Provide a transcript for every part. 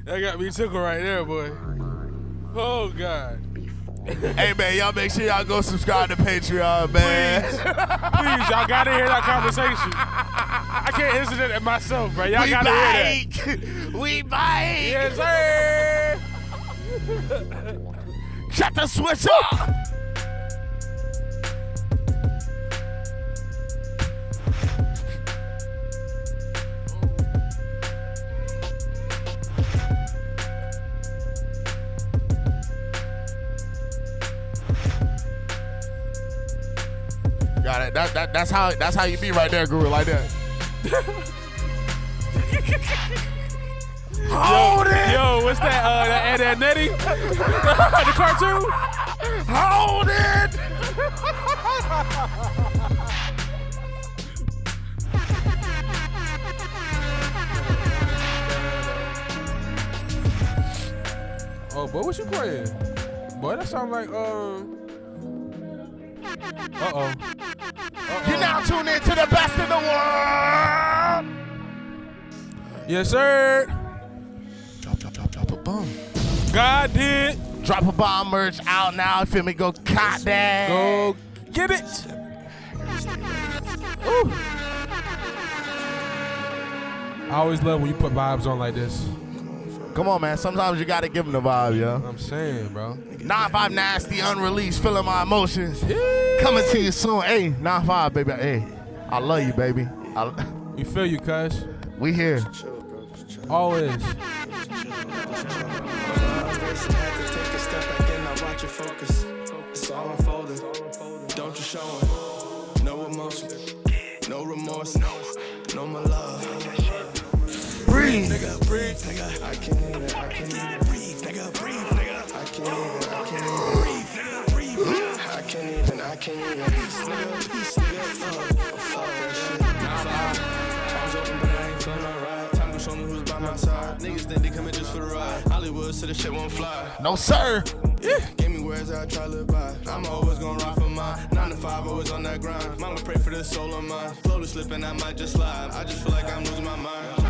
That got me tickled right there, boy. Oh, God. Hey, man, y'all make sure y'all go subscribe to Patreon, man. Please, y'all got to hear that conversation. I can't answer that myself, bro. Y'all got to hear that. We bite. Yes, sir. Shut the switch up. Got it. That's how you be right there, Guru, like that. Hold it! Yo, what's that? That Nettie? The cartoon? Hold it! Oh, boy, what you playing? Boy, that sound like, Uh-oh. You're now tuned in to the best in the world! Yes, sir. Drop a bomb. God did. Drop a bomb merch out now. You feel me? Go cop that. Go get it. Ooh. I always love when you put vibes on like this. Come on, man. Sometimes you got to give them the vibe, yo. I'm saying, bro. 9-5 nasty, unreleased, feeling my emotions. Yeah. Coming to you soon. Hey, 9-5, baby. Hey, I love you, baby. We feel you, cuz. We here. Always. It's all unfolding. Don't you show it. No emotion. No remorse. No more love. Breathe. Nigga, breathe. Nigga, I can't even breathe. Nigga, breathe. Nigga, I can't even breathe. Nigga, breathe. I can't even peace. Nigga, peace. Nigga, fuck that shit. Nah, I was open, but I ain't feeling alright. Time to show me who's by my side. Niggas think they coming just for the ride. Hollywood, so this shit won't fly. No, sir. Yeah. Give me words I try to live by. I'm always gonna ride for mine. 9 to 5, always on that grind. Mama pray for this soul of mine. Slowly slipping, I might just slide. I just feel like I'm losing my mind.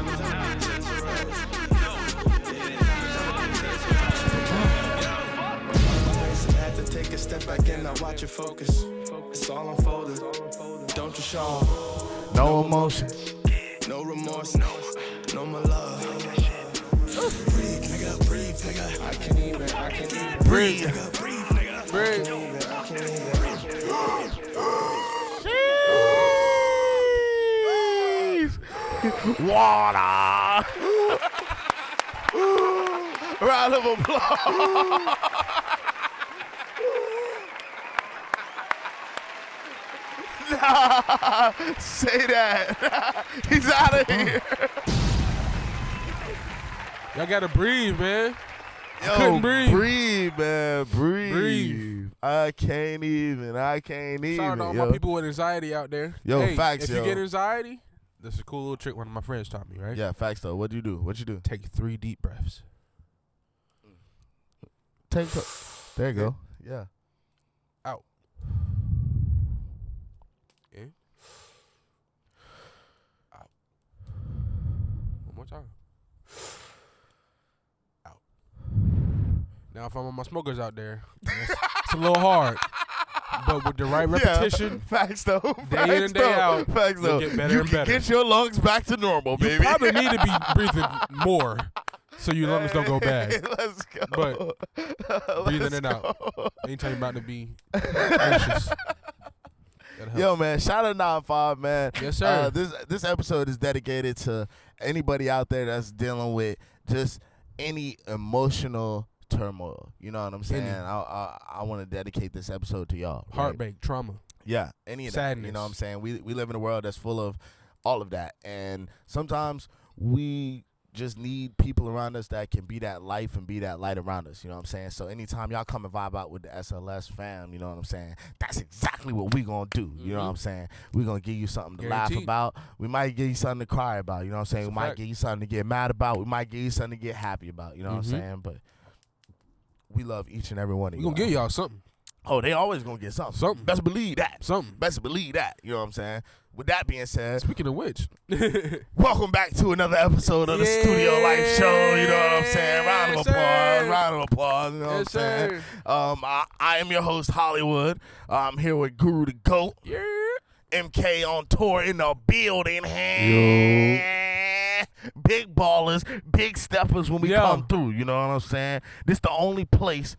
Had to take a step back and I watch it focus. It's all unfolded. Don't you show No emotion. no remorse, no more love. Breathe, nigga, breathe, nigga. I can't even Breathe. nigga, breathe, nigga. Breathe. I can't even Water. Round of applause. Nah, say that. He's out of here. Y'all gotta breathe, man. Yo, couldn't breathe. Breathe, man. Breathe. Breathe. I can't even. Sorry to all yo. my people with anxiety out there. Yo, hey, facts, if yo. you get anxiety, that's a cool little trick one of my friends taught me, right? Yeah, facts though. What'd you do? Take 3 deep breaths. There you go. Yeah. Out. In. Out. One more time. Out. Now, if I'm on my smokers out there, it's a little hard. But with the right repetition, facts though. day in and day out, facts you'll though. get better You and can better. get your lungs back to normal, You baby. probably need to be breathing more so your lungs don't go bad. Let's go. But breathing it out. Anytime you're about to be anxious. Yo, man, shout out 9-5, man. Yes, sir. This episode is dedicated to anybody out there that's dealing with just any emotional turmoil. You know what I'm saying? I want to dedicate this episode to y'all. Right? Heartbreak, trauma. Yeah, any of Sadness. that. You know what I'm saying? We live in a world that's full of all of that. And sometimes we just need people around us that can be that life and be that light around us. You know what I'm saying? So anytime y'all come and vibe out with the SLS fam, you know what I'm saying? That's exactly what we going to do. You know what I'm saying? We're going to give you something to laugh about. We might give you something to cry about. You know what I'm saying? We might give you something to get mad about. We might give you something to get happy about. You know what I'm saying? But we love each and every one of you. We're going to give y'all something. Oh, they always going to get something. Something. Best believe that. Something. Best believe that. You know what I'm saying? with that being said, Speaking of which, welcome back to another episode of the Studio Life Show. You know what I'm saying? Round of applause. Round of applause. You know what I'm saying? I am your host, Hollywood. I'm here with Guru the GOAT. Yeah. MK on tour in the building. Big ballers, big steppers when we come through. You know what I'm saying? This the only place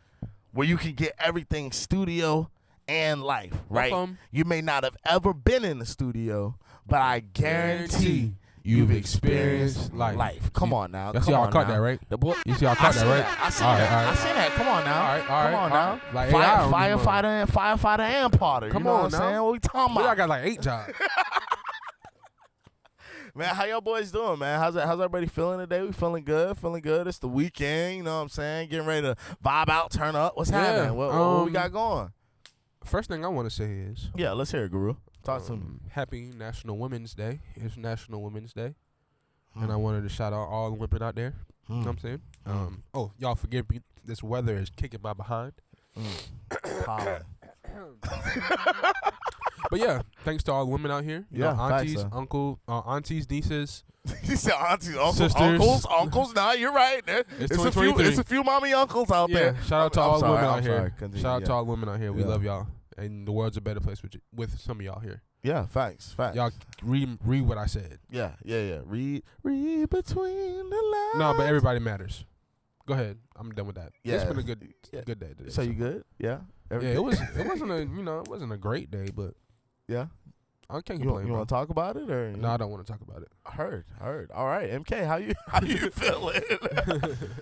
where you can get everything studio and life, right? You may not have ever been in the studio, but I guarantee you've experienced life. Come on now. You see how I caught that, right? You see how I caught that, right? I see that. I see that. Come on now. All right. Come on now. Like, firefighter and potter. Come you know on what I'm now. saying? What we talking about? I got like 8 jobs. Man, how y'all boys doing, man? How's everybody feeling today? We feeling good. It's the weekend, you know what I'm saying? Getting ready to vibe out, turn up. What's happening? What we got going? First thing I want to say is... Yeah, let's hear it, Guru. Talk to me. Happy National Women's Day. It's National Women's Day. And I wanted to shout out all the women out there. You know what I'm saying? Y'all forgive me. This weather is kicking my behind. But yeah, thanks to all the women out here. You know, aunties, aunties, nieces. You said aunties, uncles, sisters. uncles. Nah, you're right. It's a few mommy uncles out there. Shout out to all the women out here. Continue, shout out to all the women out here. We love y'all, and the world's a better place with some of y'all here. Yeah, facts. Y'all read what I said. Yeah. Read between the lines. No, but everybody matters. Go ahead. I'm done with that. Yeah. It's been a good day today. So you good? Yeah. It wasn't a great day, but yeah. I can't complain. You want to talk about it or? No, I don't want to talk about it. Heard. All right, MK, how you feeling?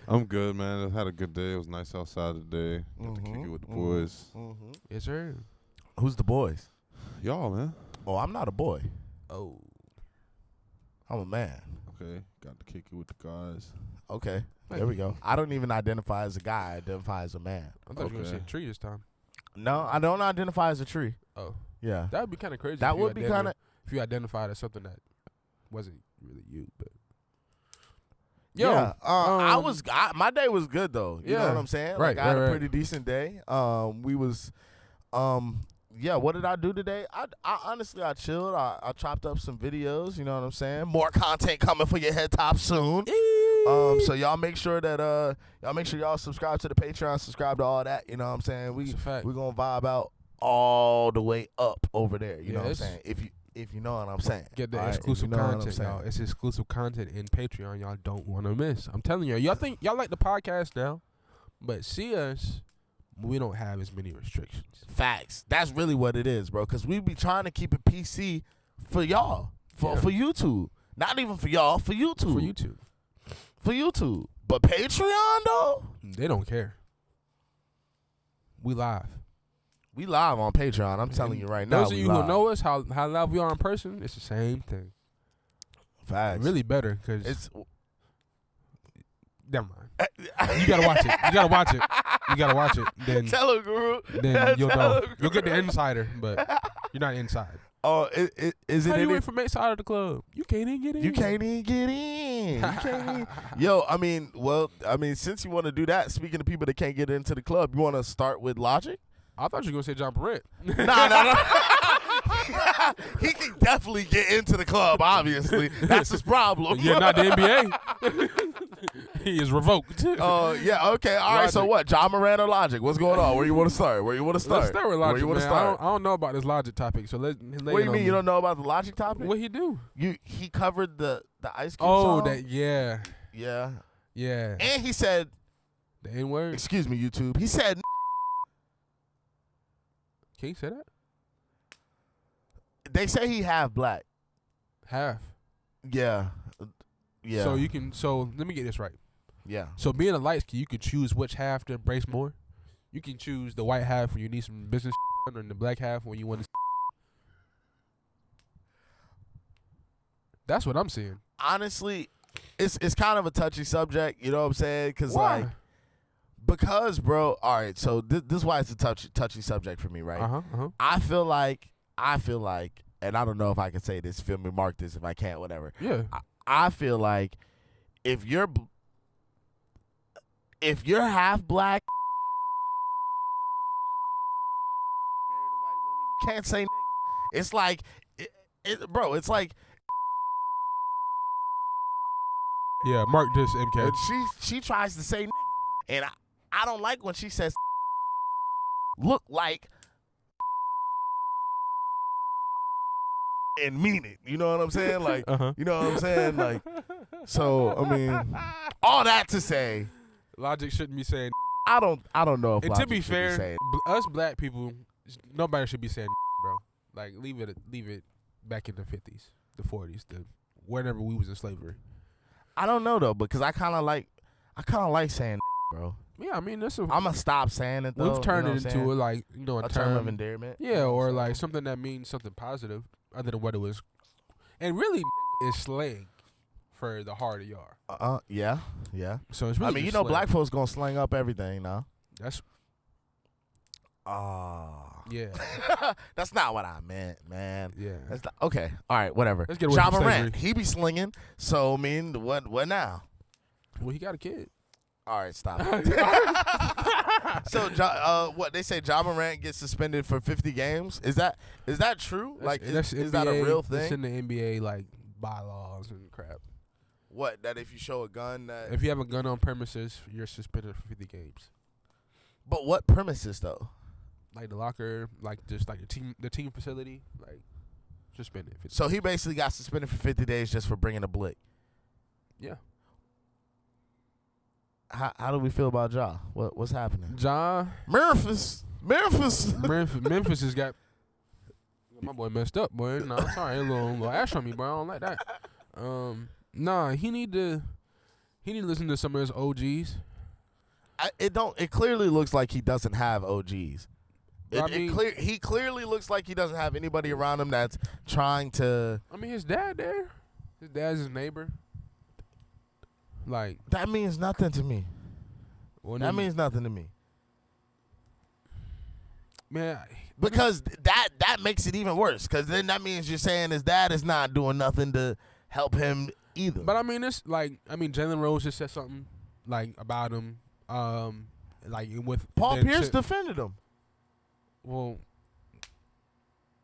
I'm good, man. I had a good day. It was nice outside today. Got to kick it with the boys. Yes, sir. Who's the boys? Y'all, man. Oh, I'm not a boy. Oh, I'm a man. Okay, got to kick it with the guys. Okay, there we go. I don't even identify as a guy. I identify as a man. I thought you were going to say a tree this time. No, I don't identify as a tree. Oh. Yeah. That would be kind of crazy. That would be kind of... If you identified as something that wasn't really you, but... my day was good, though. You know what I'm saying? Right, I had a pretty decent day. What did I do today? I honestly chilled. I chopped up some videos, you know what I'm saying? More content coming for your head top soon. So y'all make sure that y'all subscribe to the Patreon, subscribe to all that, you know what I'm saying? We gonna vibe out all the way up over there, you know what I'm saying? If you know what I'm saying. Get the exclusive content, y'all. It's exclusive content in Patreon y'all don't want to miss. I'm telling you, y'all think y'all like the podcast now, but see us, we don't have as many restrictions. Facts. That's really what it is, bro, because we be trying to keep it PC for y'all, for YouTube. Not even for y'all, for YouTube. For YouTube. But Patreon, though? They don't care. We live. We live on Patreon. I'm telling you right now. Those of you who know us, how live we are in person, it's the same thing. Facts. Really better because it's... Never mind. You gotta watch it. You gotta watch it. Then tell him, Guru. Then you'll know. You'll get the insider, but you're not inside. Oh, is it? How you wait from inside of the club? You can't even get in. You can't even get in. Yo, I mean, since you want to do that, speaking of people that can't get into the club, you want to start with Logic? I thought you were gonna say John Morant. No. He can definitely get into the club, obviously. That's his problem. Yeah, not the NBA. He is revoked. Yeah, okay. All right, so what? John Morant or Logic? What's going on? Where you want to start? Let's start with Logic, man. I don't know about this Logic topic, so let's lay What do you mean you don't know about the Logic topic? What he do? He covered the Ice Cube song. Yeah. And he said... The N-word? Excuse me, YouTube. He said... Can you say that? They say he half black. Half? Yeah. So let me get this right. Yeah. So being a light skin, you could choose which half to embrace more. You can choose the white half when you need some business and the black half when you want to. That's what I'm seeing. Honestly, it's kind of a touchy subject, you know what I'm saying? Why? Because, bro, all right, so this is why it's a touchy subject for me, right? I feel like, and I don't know if I can say this, feel me, mark this if I can't, whatever. Yeah. I feel like if you're half black, you can't say nigga. It's like, bro, it's like Yeah, mark this, MK. she tries to say and I don't like when she says look like and mean it. You know what I'm saying? Like, you know what I'm saying? Like, so I mean, all that to say, Logic shouldn't be saying. I don't know if. And Logic to be should fair, saying, us black people, nobody should be saying, bro. Like, leave it back in the 50s, the 40s, whenever we was in slavery. I don't know though, because I kind of like saying, bro. Yeah, I mean, I'm gonna stop saying it though. We've turned it into a term of endearment. Yeah, or like something that means something positive other than what it was. And really, is slang for the harder you are. Yeah. So it's really. I mean, slang. black folks gonna slang up everything now. That's. Yeah. That's not what I meant, man. Yeah. That's not, okay. All right. Whatever. Let's get away from Morant, slavery. he be slinging. So I mean, what now? Well, he got a kid. All right, stop. So, what they say? Ja Morant gets suspended for 50 games. Is that true? Is that a real thing? It's in the NBA like bylaws and crap. What, that if you show a gun, that if you have a gun on premises, you're suspended for 50 games. But what premises though? Like the locker, like just like the team facility, like suspended. 50 So he basically got suspended for 50 days just for bringing a blick. Yeah. How do we feel about Ja? What's happening? Ja. Memphis has got my boy messed up, boy. No, I'm sorry, a little ash on me, bro. I don't like that. Nah, he need to listen to some of his OGs. It clearly looks like he doesn't have OGs. He clearly looks like he doesn't have anybody around him that's trying to. I mean, his dad there. His dad's his neighbor. Like that means nothing to me. That means nothing to me. Man, because that makes it even worse. Because then that means you're saying his dad is not doing nothing to help him either. But I mean, Jalen Rose just said something like about him. Like with Paul Pierce defended him. Well,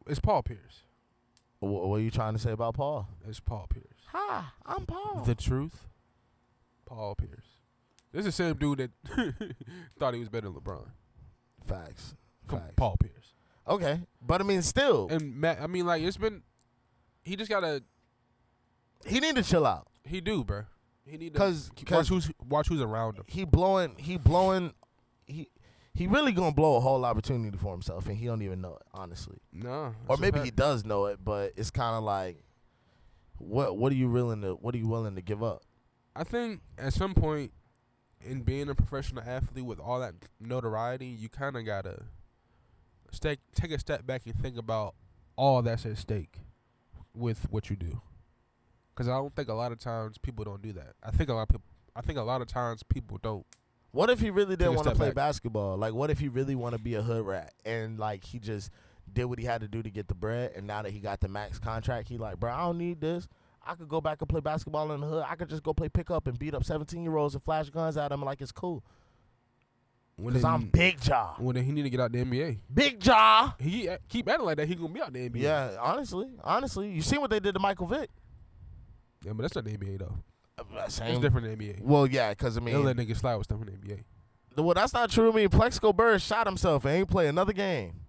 it's Paul Pierce. What are you trying to say about Paul? It's Paul Pierce. Hi, I'm Paul. The truth. Paul Pierce. This is the same dude that thought he was better than LeBron. Facts. Paul Pierce. Okay, but I mean, still. And Matt, I mean, like it's been. He just gotta. He need to chill out. He do, bro. He need to watch who's around him. He really gonna blow a whole opportunity for himself, and he don't even know it, honestly. No. Or maybe he does know it, but it's kind of like, what are you willing to give up? I think at some point in being a professional athlete with all that notoriety, you kind of gotta take a step back and think about all that's at stake with what you do. Because I don't think a lot of times people don't do that. I think a lot of times people don't. What if he really didn't want to play basketball? Like, what if he really want to be a hood rat and like he just did what he had to do to get the bread, and now that he got the max contract, he like, bro, I don't need this. I could go back and play basketball in the hood. I could just go play pickup and beat up 17-year-olds and flash guns at them like it's cool. Because I'm Big Ja. Well, then he need to get out the NBA. Big Ja. He keep acting like that. He gonna be out the NBA. Yeah, honestly, you see what they did to Michael Vick? Yeah, but that's not the NBA though. Same. It's different than the NBA. Well, yeah, because I mean, they'll let niggas slide with stuff in the NBA. Well, that's not true. I mean, Plexico Burrs shot himself and ain't play another game.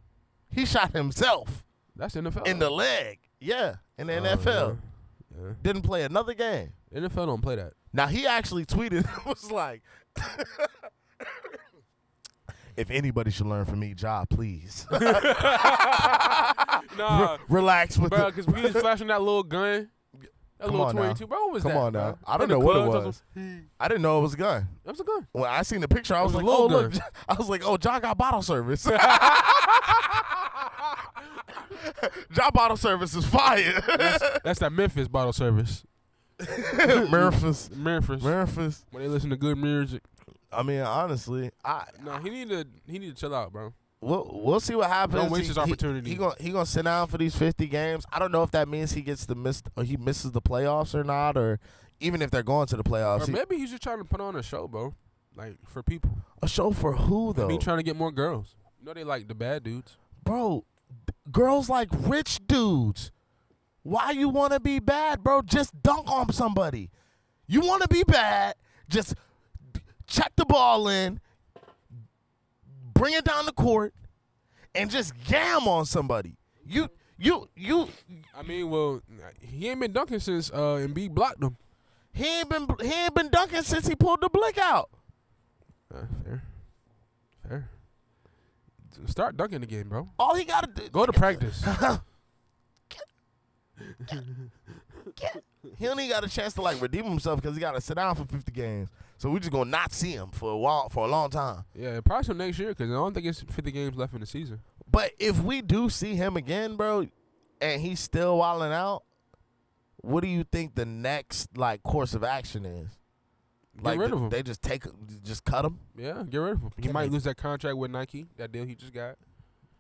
He shot himself. That's NFL. In the leg. Yeah, in the NFL. Yeah. Didn't play another game. NFL don't play that. Now, he actually tweeted, was like, if anybody should learn from me, Ja, please. Nah. Relax with bro, because we was flashing that little gun. That Come little on 22. Now. Bro, what was Come that? on now. Bro? I don't know what it was. I didn't know it was a gun. That was a gun. When I seen the picture, I was like, oh, look. I was like, oh, Ja got bottle service. Ja bottle service is fire. That's that Memphis bottle service. Memphis. When they listen to good music. I mean, honestly, he need to chill out, bro. We'll see what happens. Don't waste his opportunity. He gonna sit down for these 50 games. I don't know if that means he gets he misses the playoffs or not, or even if they're going to the playoffs. Or maybe he's just trying to put on a show, bro. Like for people. A show for who though? He trying to get more girls. You know they like the bad dudes. Bro, girls like rich dudes. Why you want to be bad, bro? Just dunk on somebody. You want to be bad, just check the ball in, bring it down the court, and just yam on somebody. You. I mean, well, he ain't been dunking since Embiid blocked him. He ain't been dunking since he pulled the blick out. Fair. Start dunking again, bro. All he gotta do. Go to practice. He only got a chance to like redeem himself because he got to sit down for 50 games. So we just gonna not see him for a long time. Yeah, probably till next year because I don't think it's 50 games left in the season. But if we do see him again, bro, and he's still wilding out, what do you think the next like course of action is? Get rid of him. They just cut him. Yeah, get rid of him. He might lose that contract with Nike, that deal he just got.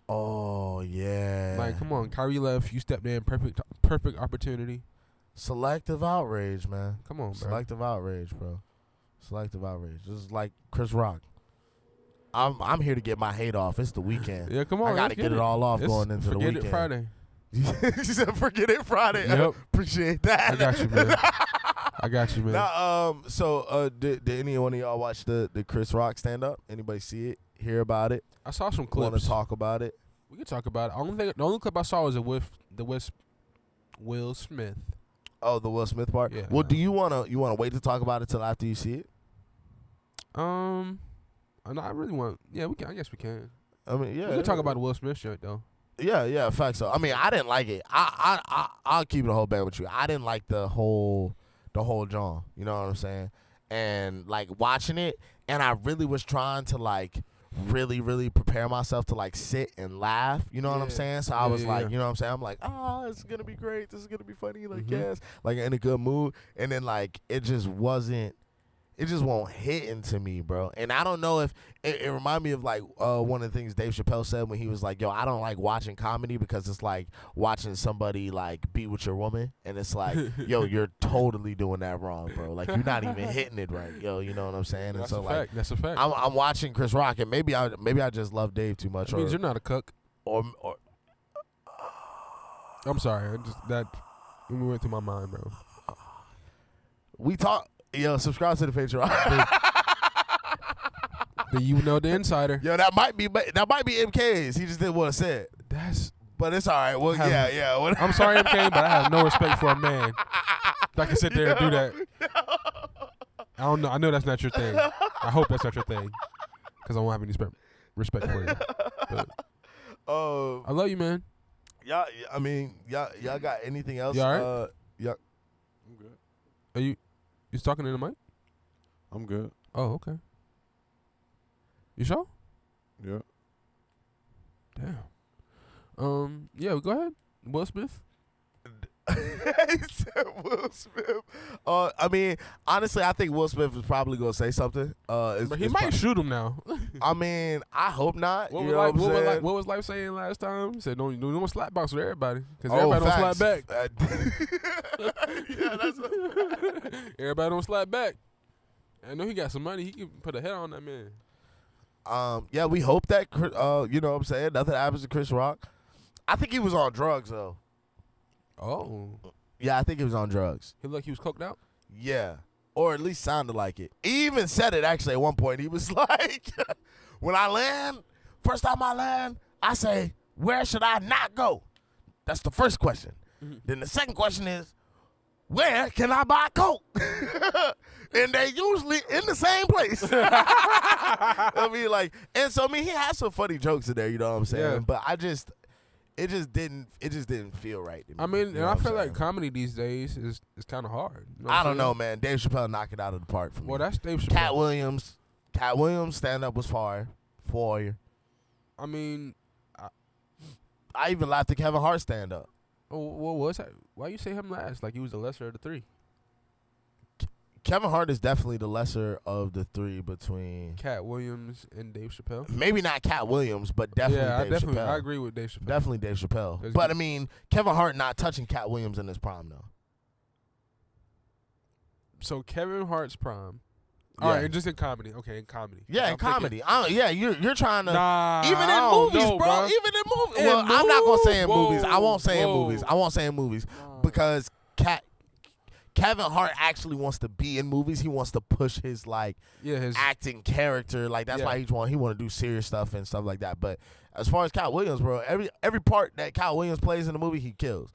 Oh yeah. Like, come on, Kyrie left. You stepped in, perfect opportunity. Selective outrage, man. Come on, bro. Selective outrage, bro. Selective outrage. This is like Chris Rock. I'm here to get my hate off. It's the weekend. Yeah, come on. I gotta get it all off going into the weekend. Forget it Friday. You said forget it Friday. Yep. Appreciate that. I got you, man. Now, did any one of y'all watch the Chris Rock stand up? Anybody see it? Hear about it? I saw some clips. Want to talk about it? We can talk about it. The only clip I saw was Will Smith. Oh, the Will Smith part. Yeah. Well, do you wanna wait to talk about it till after you see it? No, I really want. Yeah, we can. I guess we can. I mean, yeah. We can talk about the Will Smith shit though. Yeah, fact so. I mean, I didn't like it. I'll keep it a whole band with you. I didn't like the whole John. You know what I'm saying? And like watching it, and I really was trying to like really prepare myself to like sit and laugh. You know what I'm saying? So I was like, you know what I'm saying? I'm like, this is gonna be great. This is gonna be funny. Like yes, like in a good mood. And then like it just wasn't. It just won't hit into me, bro. And I don't know if it reminded me of like one of the things Dave Chappelle said when he was like, yo, I don't like watching comedy because it's like watching somebody like be with your woman. And it's like, yo, you're totally doing that wrong, bro. Like you're not even hitting it right. Yo, you know what I'm saying? That's and so a like fact. That's a fact. I'm watching Chris Rock and maybe I just love Dave too much. That means you're not a cook. Or I'm sorry. That went through my mind, bro. we talk. Yo, subscribe to the Patreon. Then you know the insider. Yo, that might be MK's. He just didn't want to say it. But it's all right. Well, yeah. I'm sorry, MK, but I have no respect for a man that can sit there and do that. I don't know. I know that's not your thing. I hope that's not your thing, because I won't have any respect for you. But I love you, man. Y'all, I mean, y'all got anything else? You all right? Yeah. I'm good. Are you talking in the mic? I'm good. Oh, okay. You sure? Yeah. Damn. Yeah, go ahead. Will Smith. He said Will Smith. I mean, honestly, I think Will Smith is probably gonna say something. But he might shoot him now. I mean, I hope not. What was Life saying last time? He said, don't slap box with everybody, because everybody don't slap back. Yeah, that's everybody don't slap back. I know he got some money. He can put a head on that man. Yeah, we hope that, you know what I'm saying, nothing happens to Chris Rock. I think he was on drugs, though. Oh. Yeah, I think he was on drugs. He looked like he was coked out? Yeah. Or at least sounded like it. He even said it, actually, at one point. He was like, when I land, first time I land, I say, where should I not go? That's the first question. Mm-hmm. Then the second question is, where can I buy coke? And they usually in the same place. I mean, like, and so, I mean, he has some funny jokes in there, you know what I'm saying? Yeah. But it just didn't feel right to me. I mean, you know and I what I'm feel like saying? comedy these days is kind of hard. You know I don't know, man. Dave Chappelle knocked it out of the park for me. Well, that's Dave Chappelle. Cat Williams stand-up was fire. I mean, I even laughed at Kevin Hart stand-up. Oh, what was that? Why you say him last? Like he was the lesser of the three. Kevin Hart is definitely the lesser of the three between Cat Williams and Dave Chappelle. Maybe not Cat Williams, but definitely Dave Chappelle. I agree with Dave Chappelle. Definitely Dave Chappelle. But I mean, Kevin Hart not touching Cat Williams in his prime though. So Kevin Hart's prime All right, just in comedy. Okay, in comedy. Yeah, in I'm comedy. You're trying to. Nah, Even in I don't movies, know, bro. Even in movies. Well, I'm not gonna say in movies. I won't say in movies. I won't say in movies because Kevin Hart actually wants to be in movies. He wants to push his his acting character. Like that's why he want to do serious stuff and stuff like that. But as far as Cat Williams, bro, every part that Cat Williams plays in the movie, he kills.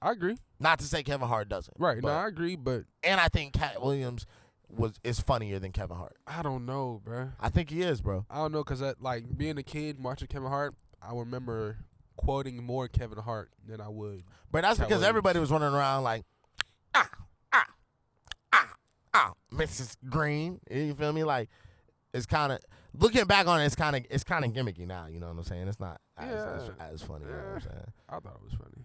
I agree. Not to say Kevin Hart doesn't. Right. No, I agree, but I think Cat Williams is funnier than Kevin Hart. I don't know, bro. I think he is, bro. I don't know, cause being a kid watching Kevin Hart, I remember quoting more Kevin Hart than I would. But that's because everybody was running around like, Mrs. Green. You feel me? Like, it's kind of looking back on it. It's kind of gimmicky now. You know what I'm saying? It's not as funny. You know what I'm saying? I thought it was funny.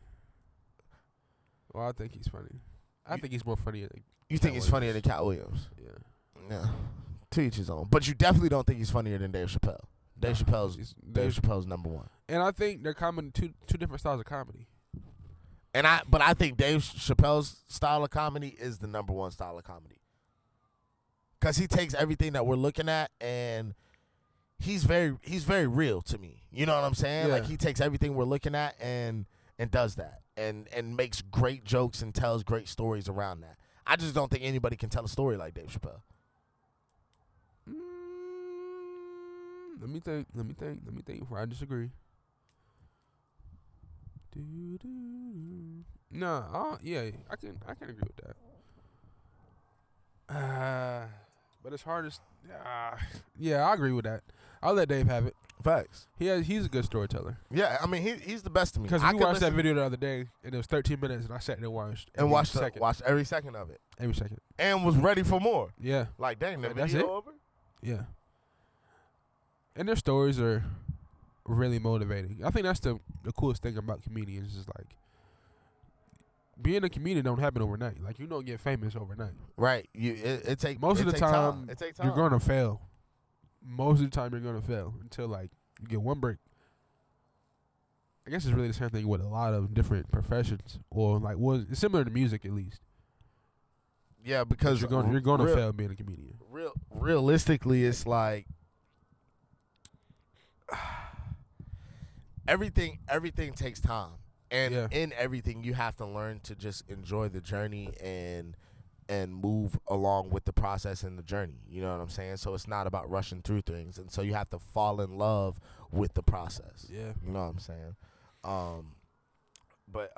Well, I think he's funny. I think he's more funnier than. You think he's funnier than Cat Williams? Yeah. Yeah. To each his own. But you definitely don't think he's funnier than Dave Chappelle. Dave Chappelle's number one. And I think they're coming two different styles of comedy. But I think Dave Chappelle's style of comedy is the number one style of comedy. Because he takes everything that we're looking at and he's very real to me. You know what I'm saying? Yeah. Like he takes everything we're looking at and does that. And makes great jokes and tells great stories around that. I just don't think anybody can tell a story like Dave Chappelle. Let me think before I disagree. No, yeah, I can agree with that. But it's hard as yeah, I agree with that. I'll let Dave have it. Facts. He's a good storyteller. Yeah, I mean he's the best to me. Because we watched that video the other day and it was 13 minutes and I sat there and watched every second of it. Every second. And was ready for more. Yeah. Like dang, the that's video it? over? Yeah. And their stories are really motivating. I think that's the coolest thing about comedians is like being a comedian don't happen overnight. Like you don't get famous overnight. Right. It takes most of the time. It takes time. You're gonna fail. Most of the time you're gonna fail until like you get one break. I guess it's really the same thing with a lot of different professions, or like it's similar to music at least. Yeah, because you're gonna fail being a comedian. Realistically, it's like everything takes time, and in everything you have to learn to just enjoy the journey and move along with the process and the journey. You know what I'm saying? So it's not about rushing through things, and so you have to fall in love with the process. Yeah, you know what I'm saying. But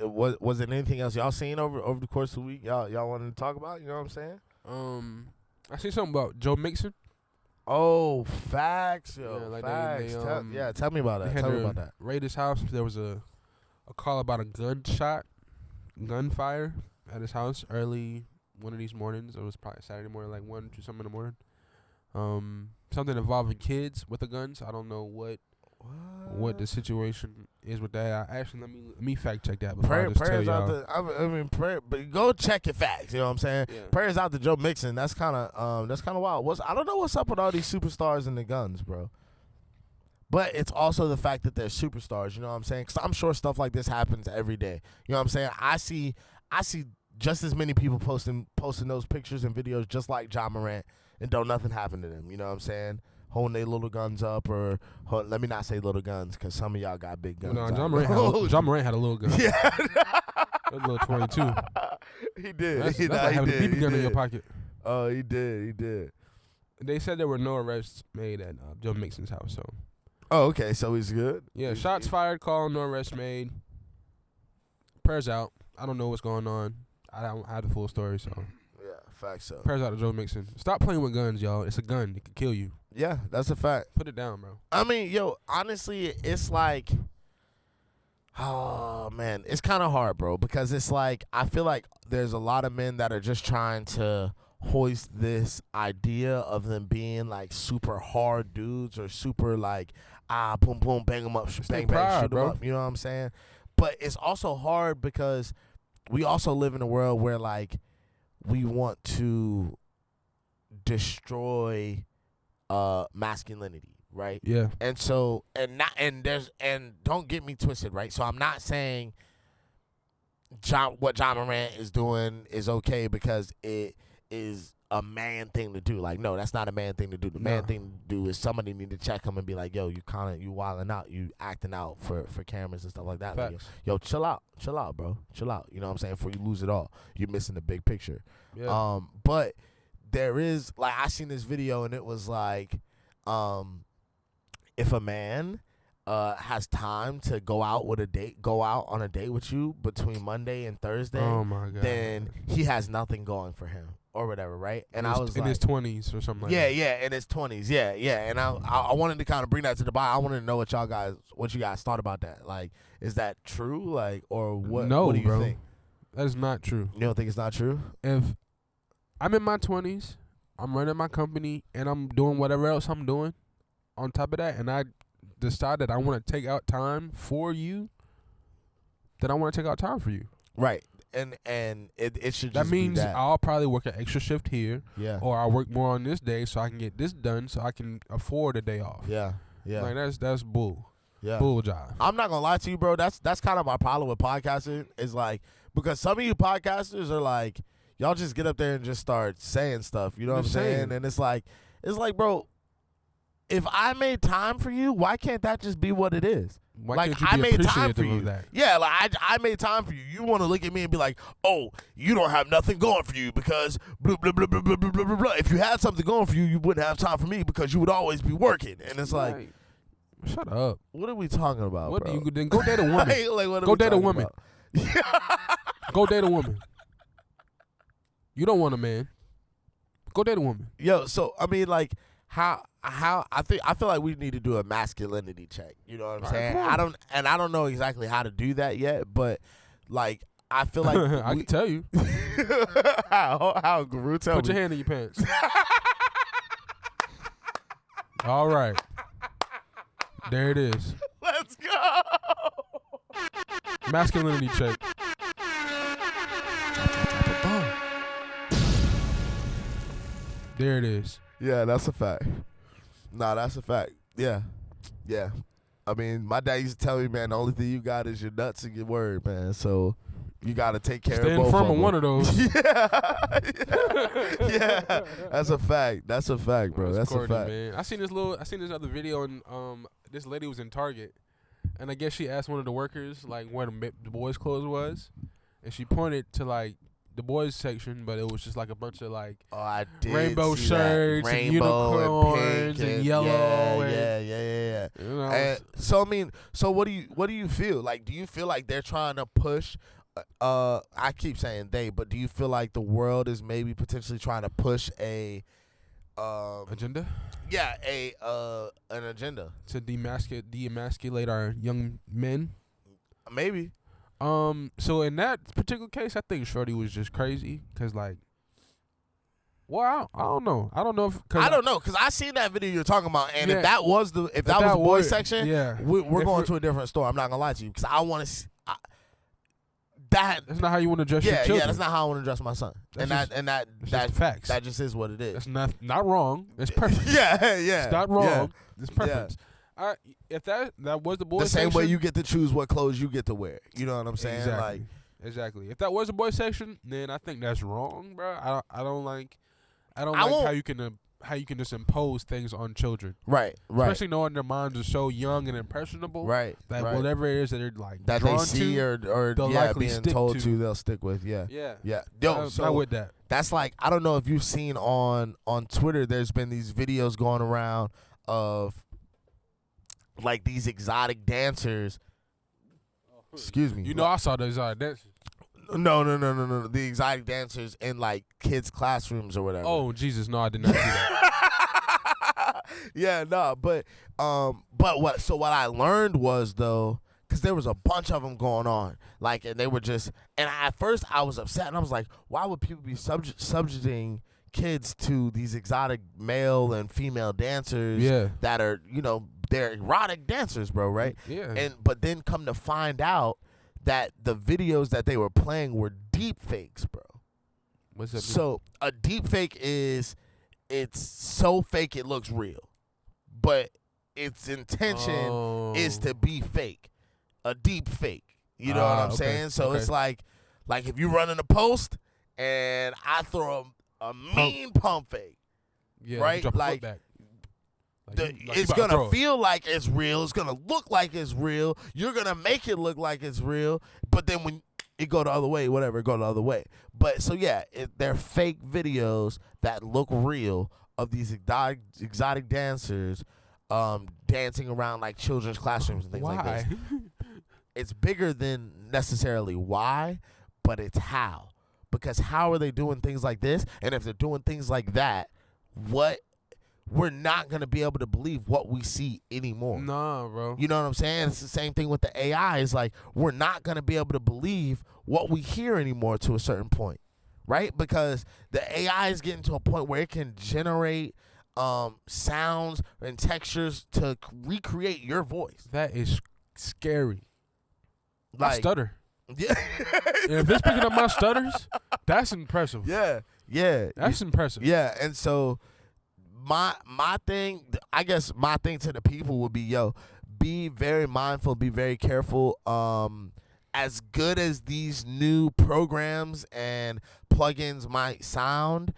was it anything else y'all seen over the course of the week? Y'all wanted to talk about? You know what I'm saying? I seen something about Joe Mixon. Oh, facts, yo, yeah, like facts. They, tell me about that. Tell me about that. Raid his house. There was a call about a gunfire at his house early one of these mornings. It was probably Saturday morning, like 1 to something in the morning. Something involving kids with the guns. I don't know what the situation is with that. Let me fact check that before I just tell y'all. Prayer, but go check your facts. You know what I'm saying? Yeah. Prayers out to Joe Mixon. That's kind of wild. I don't know what's up with all these superstars and the guns, bro. But it's also the fact that they're superstars. You know what I'm saying? Because I'm sure stuff like this happens every day. You know what I'm saying? I see just as many people posting those pictures and videos just like John Morant, and don't nothing happen to them. You know what I'm saying? Holding their little guns up, or let me not say little guns, because some of y'all got big guns. No, John Morant had a little gun. Yeah, a little 22. He did. That's like having a BB gun in your pocket. Oh, he did. They said there were no arrests made at Joe Mixon's house. So. Oh, okay. So he's good. Yeah, shots fired, call, no arrests made. Prayers out. I don't know what's going on. I don't have the full story, so. Yeah, facts so. Prayers out to Joe Mixon. Stop playing with guns, y'all. It's a gun. It can kill you. Yeah, that's a fact. Put it down, bro. I mean, yo, honestly, it's like, oh, man, it's kind of hard, bro, because it's like, I feel like there's a lot of men that are just trying to hoist this idea of them being, like, super hard dudes or super, like, boom, boom, bang them up, bang, bang, shoot them up. You know what I'm saying? But it's also hard because we also live in a world where, like, we want to destroy masculinity, right? Yeah. And so and don't get me twisted, right? So I'm not saying what John Morant is doing is okay because it is a man thing to do. Like, no, that's not a man thing to do. The man thing to do is somebody need to check him and be like, yo, you wilding out, you acting out for cameras and stuff like that. Like, yo, chill out, bro, chill out. You know what I'm saying? Before you lose it all, you're missing the big picture. Yeah. But there is, like, I seen this video and it was like, if a man has time to go out on a date with you between Monday and Thursday, oh my God, then he has nothing going for him or whatever, right? And I was in like, his 20s or something like that. Yeah, in his 20s, yeah. And I wanted to kind of bring that to the bottom. I wanted to know what you guys thought about that. Like, is that true? Like, or what? No, what do you bro. think? That is not true. You don't think it's not true? If I'm in my 20s, I'm running my company, and I'm doing whatever else I'm doing on top of that, and I decide that I want to take out time for you, then I want to take out time for you. Right. And it should that just means be that. I'll probably work an extra shift here, or I'll work more on this day so I can get this done so I can afford a day off. Yeah. Like that's bull. Yeah. Bull job. I'm not gonna lie to you, bro. That's kind of my problem with podcasting. Is like, because some of you podcasters are like, y'all just get up there and just start saying stuff. You know what I'm saying? And it's like, bro, if I made time for you, why can't that just be what it is? Why like, can't you be I made time for appreciative you. of that? Yeah, like I made time for you. You want to look at me and be like, oh, you don't have nothing going for you because blah, blah, blah, blah, blah, blah, blah, blah, blah. If you had something going for you, you wouldn't have time for me because you would always be working. And it's like, right. Shut up. What are we talking about, what bro? do you then go date a woman? like, what are go we date a talking woman. Go date a woman. You don't want a man. Go date a woman. Yo, so I mean, like, how I feel like we need to do a masculinity check. You know what I'm saying? I don't know exactly how to do that yet, but like, I feel like I can tell you. how Guru tell Put me. your hand in your pants. All right. There it is. Let's go. Masculinity check. There it is. Yeah, that's a fact. Nah, that's a fact. Yeah. I mean, my dad used to tell me, man, the only thing you got is your nuts and your word, man. So you got to take care of both firm of on them. one of those. yeah. That's a fact. That's a fact, bro. That's corny, a fact. Man. I seen this other video, and this lady was in Target, and I guess she asked one of the workers like where the boys' clothes was, and she pointed to like the boys section, but it was just like a bunch of like rainbow shirts and unicorns and yellow. Yeah. You know, And so I mean, so what do you feel like? Do you feel like they're trying to push? I keep saying they, but do you feel like the world is maybe potentially trying to push a agenda? Yeah, an agenda to demasculate our young men. Maybe. So in that particular case, I think Shorty was just crazy because, like, well, I don't know. I don't know because I seen that video you're talking about, and if that was the boys section, we're going to a different store. I'm not gonna lie to you because I want to. That's not how you want to dress your children. Yeah, that's not how I want to dress my son. That's facts. That just is what it is. That's not wrong. It's perfect. yeah. It's not wrong. Yeah. It's perfect. Yeah. If that was the boys section, the same way you get to choose what clothes you get to wear. You know what I'm saying? Exactly. If that was the boys section, then I think that's wrong, bro. I don't like how you can just impose things on children. Right. Especially knowing their minds are so young and impressionable. Right. That whatever it is that they're like that drawn they see to, or being told to, they'll stick with. Yeah. Yo, so not with that. That's like, I don't know if you've seen on Twitter. There's been these videos going around of like these exotic dancers. Excuse me. You know, I saw those exotic dancers. No. The exotic dancers in like kids' classrooms or whatever. Oh Jesus, no, I did not see that. Yeah, no, but what? So what I learned was though, because there was a bunch of them going on, like, and they were just, and at first I was upset, and I was like, why would people be subjecting kids to these exotic male and female dancers that are, you know, they're erotic dancers, bro, right? Yeah. But then come to find out that the videos that they were playing were deep fakes, bro. What's that? So a deep fake is, it's so fake it looks real, but its intention is to be fake. A deep fake. You know what I'm saying? So it's like if you run in a post and I throw a mean pump fake. Yeah, right? drop a Like, foot back. it's going to feel like it's real. It's going to look like it's real. You're going to make it look like it's real. But then when it go the other way, whatever, it go the other way. But so, yeah, they're fake videos that look real of these exotic dancers dancing around like children's classrooms and things like this. It's bigger than necessarily why, but it's how. Because how are they doing things like this? And if they're doing things like that, we're not going to be able to believe what we see anymore. Nah, bro. You know what I'm saying? It's the same thing with the AI. It's like we're not going to be able to believe what we hear anymore to a certain point, right? Because the AI is getting to a point where it can generate sounds and textures to recreate your voice. That is scary. Like, I stutter. Yeah. If it's picking up my stutters, that's impressive. Yeah. That's impressive. Yeah, and so my thing, I guess my thing to the people would be, be very mindful, be very careful. As good as these new programs and plugins might sound,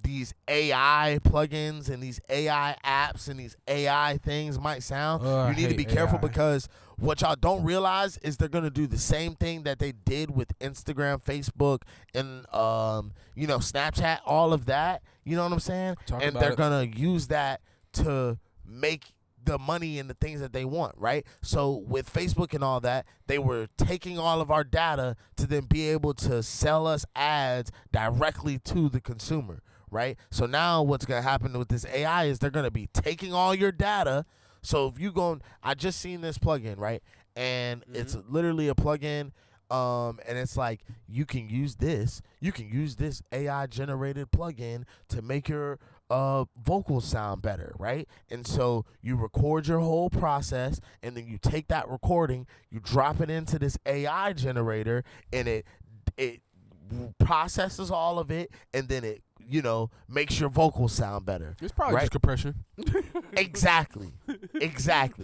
these AI plugins and these AI apps and these AI things might sound, you need to be careful because what y'all don't realize is they're going to do the same thing that they did with Instagram, Facebook, and, Snapchat, all of that. You know what I'm saying? And they're going to use that to make the money and the things that they want, right? So with Facebook and all that, they were taking all of our data to then be able to sell us ads directly to the consumer, right? So now what's going to happen with this AI is they're going to be taking all your data. So if you go, I just seen this plugin, right? And it's literally a plugin, and it's like you can use this AI generated plugin to make your vocals sound better, right? And so you record your whole process, and then you take that recording, you drop it into this AI generator, and it processes all of it, and then it makes your vocals sound better. It's probably just compression. Exactly,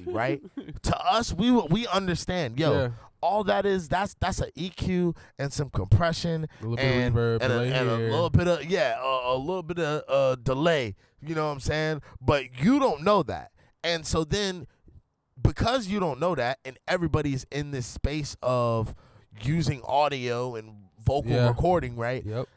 right? To us, we understand, all that is that's an EQ and some compression and a little bit of a little bit of delay. You know what I'm saying? But you don't know that, and so then because you don't know that, and everybody's in this space of using audio and vocal recording, right? Yep.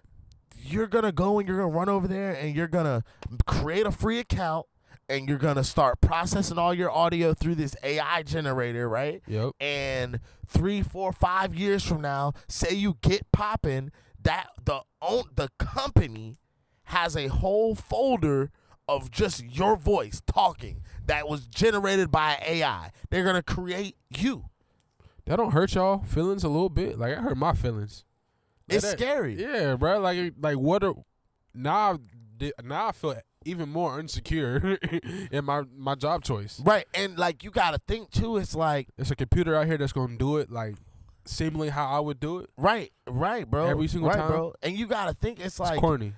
You're going to go and you're going to run over there and you're going to create a free account and you're going to start processing all your audio through this AI generator, right? Yep. And 3, 4, 5 years from now, say you get popping, that the company has a whole folder of just your voice talking that was generated by AI. They're going to create you. That don't hurt y'all feelings a little bit? Like, it hurt my feelings. It's scary. Yeah, bro. Like what? Now I feel even more insecure in my job choice. Right, and like you gotta think too. It's like it's a computer out here that's gonna do it like seemingly how I would do it. Right, bro. Every single time, bro. And you gotta think it's like corny.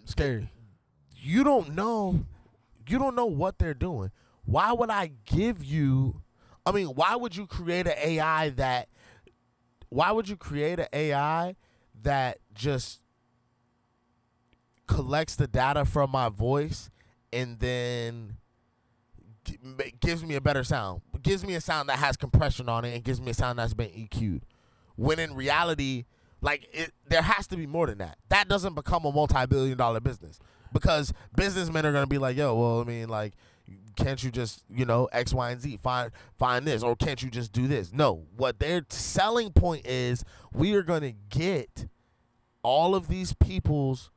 Scary. You don't know what they're doing. Why would I give you? I mean, why would you create an AI that? Why would you create an AI that just collects the data from my voice and then gives me a better sound? Gives me a sound that has compression on it and gives me a sound that's been EQ'd. When in reality, there has to be more than that. That doesn't become a multi-billion-dollar business because businessmen are going to be like, can't you just, X, Y, and Z, find this, or can't you just do this? No, what their selling point is, we are going to get all of these people's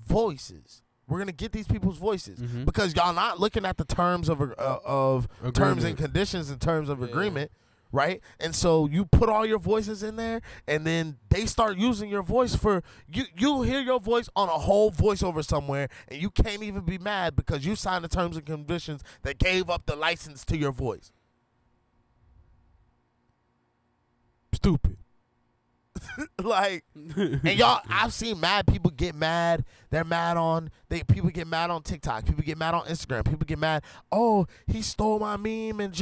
voices. We're going to get these people's voices because y'all not looking at the terms of terms and conditions and terms of agreement, right? And so you put all your voices in there, and then they start using your voice for you. You hear your voice on a whole voiceover somewhere, and you can't even be mad because you signed the terms and conditions that gave up the license to your voice. Stupid. Like, and y'all, I've seen mad people get mad. They're mad on people get mad on TikTok. People get mad on Instagram. People get mad. Oh, he stole my meme and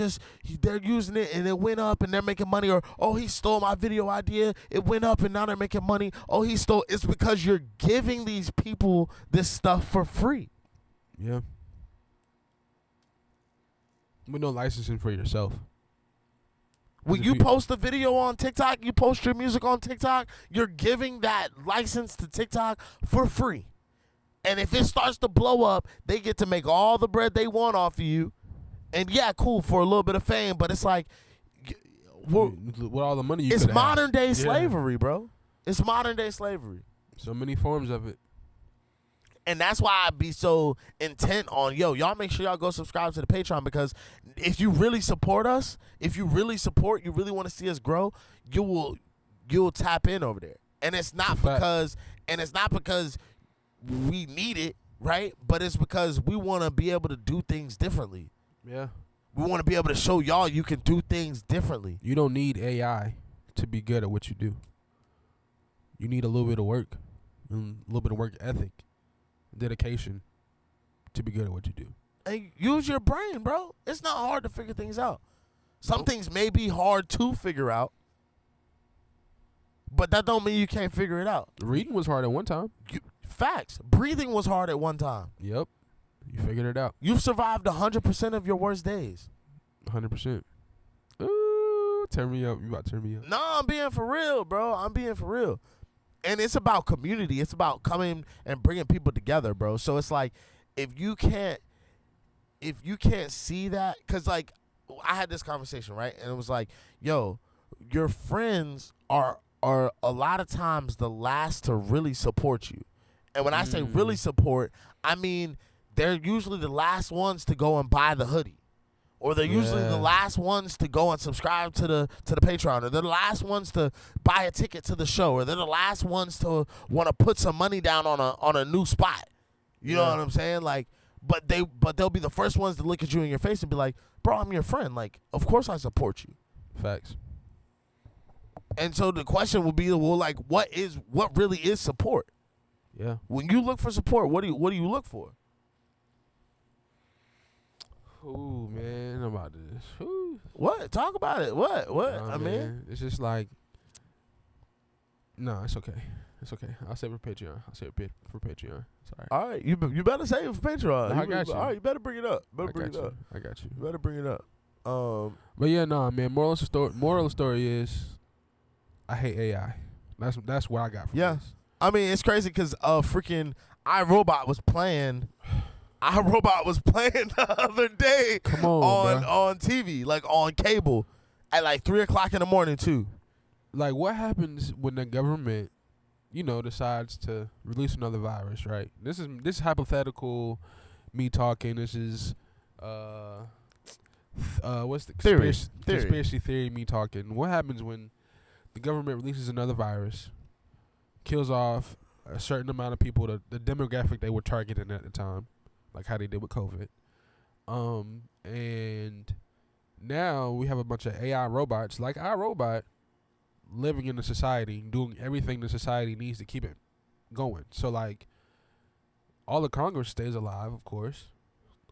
they're using it and it went up and they're making money. Or oh, he stole my video idea. It went up and now they're making money. Oh, he stole. It's because you're giving these people this stuff for free. Yeah. With no licensing for yourself. When you post a video on TikTok, you post your music on TikTok, you're giving that license to TikTok for free. And if it starts to blow up, they get to make all the bread they want off of you. And yeah, cool for a little bit of fame, but it's like, with all the money you it's could modern day have. slavery, bro. It's modern day slavery. So many forms of it. And that's why I be so intent on, y'all make sure y'all go subscribe to the Patreon, because if you really support us, you really want to see us grow, you'll tap in over there. And it's not because we need it, right? But it's because we want to be able to do things differently. Yeah. We want to be able to show y'all you can do things differently. You don't need AI to be good at what you do. You need a little bit of work, and a little bit of work ethic, dedication to be good at what you do. And use your brain, bro. It's not hard to figure things out. Some things may be hard to figure out, but that don't mean you can't figure it out. Reading was hard at one time. Facts. Breathing was hard at one time. Yep. You figured it out. You've survived 100% of your worst days. 100%. Ooh, turn me up. You about to turn me up. No, I'm being for real, bro. I'm being for real. And it's about community. It's about coming and bringing people together, bro. So it's like, if you can't see that, because like I had this conversation, right? And it was like, yo, your friends are a lot of times the last to really support you. And when I say really support, I mean they're usually the last ones to go and buy the hoodie. Or they're usually the last ones to go and subscribe to the Patreon. Or they're the last ones to buy a ticket to the show. Or they're the last ones to want to put some money down on a new spot. You know what I'm saying? Like, but they'll be the first ones to look at you in your face and be like, bro, I'm your friend. Like, of course I support you. Facts. And so the question would be, well, like, what really is support? Yeah. When you look for support, what do you look for? Ooh, man, I'm about this. Ooh. What? Talk about it. What? Nah, man, it's just like, no, it's okay. It's okay. I'll save it for Patreon. For Patreon. Sorry. All right, you better save it for Patreon. No, I got you. All right, you better bring it up. I got you. You better bring it up. But yeah, no, man. Moral of the story is, I hate AI. That's what I got from this. I mean, it's crazy because freaking iRobot was playing. iRobot was playing the other day. Come on TV, like on cable, at like 3:00 in the morning too. Like, what happens when the government, decides to release another virus? Right. This is hypothetical. Me talking. This is what's the conspiracy theory? Me talking. What happens when the government releases another virus, kills off a certain amount of people, the demographic they were targeting at the time, like how they did with COVID. And now we have a bunch of AI robots like iRobot living in the society, doing everything the society needs to keep it going. So like, all the Congress stays alive, of course.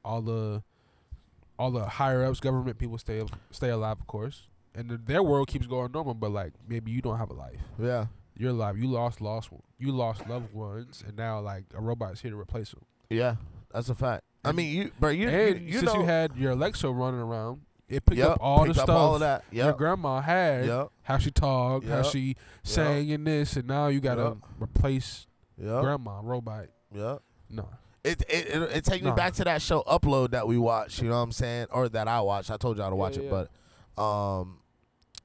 All the higher ups, government people stay alive, of course. And their world keeps going normal, but like, maybe you don't have a life. Yeah. You're alive. You lost loved ones, and now like a robot's here to replace them. Yeah, that's a fact. I mean, you since you had your Alexa running around, it picked up all the stuff all of that. your grandma had, how she talked, how she sang in this, and now you gotta replace grandma robot. Yeah. No. It takes me back to that show Upload that we watched, you know what I'm saying? Or that I watched. I told y'all to watch it, but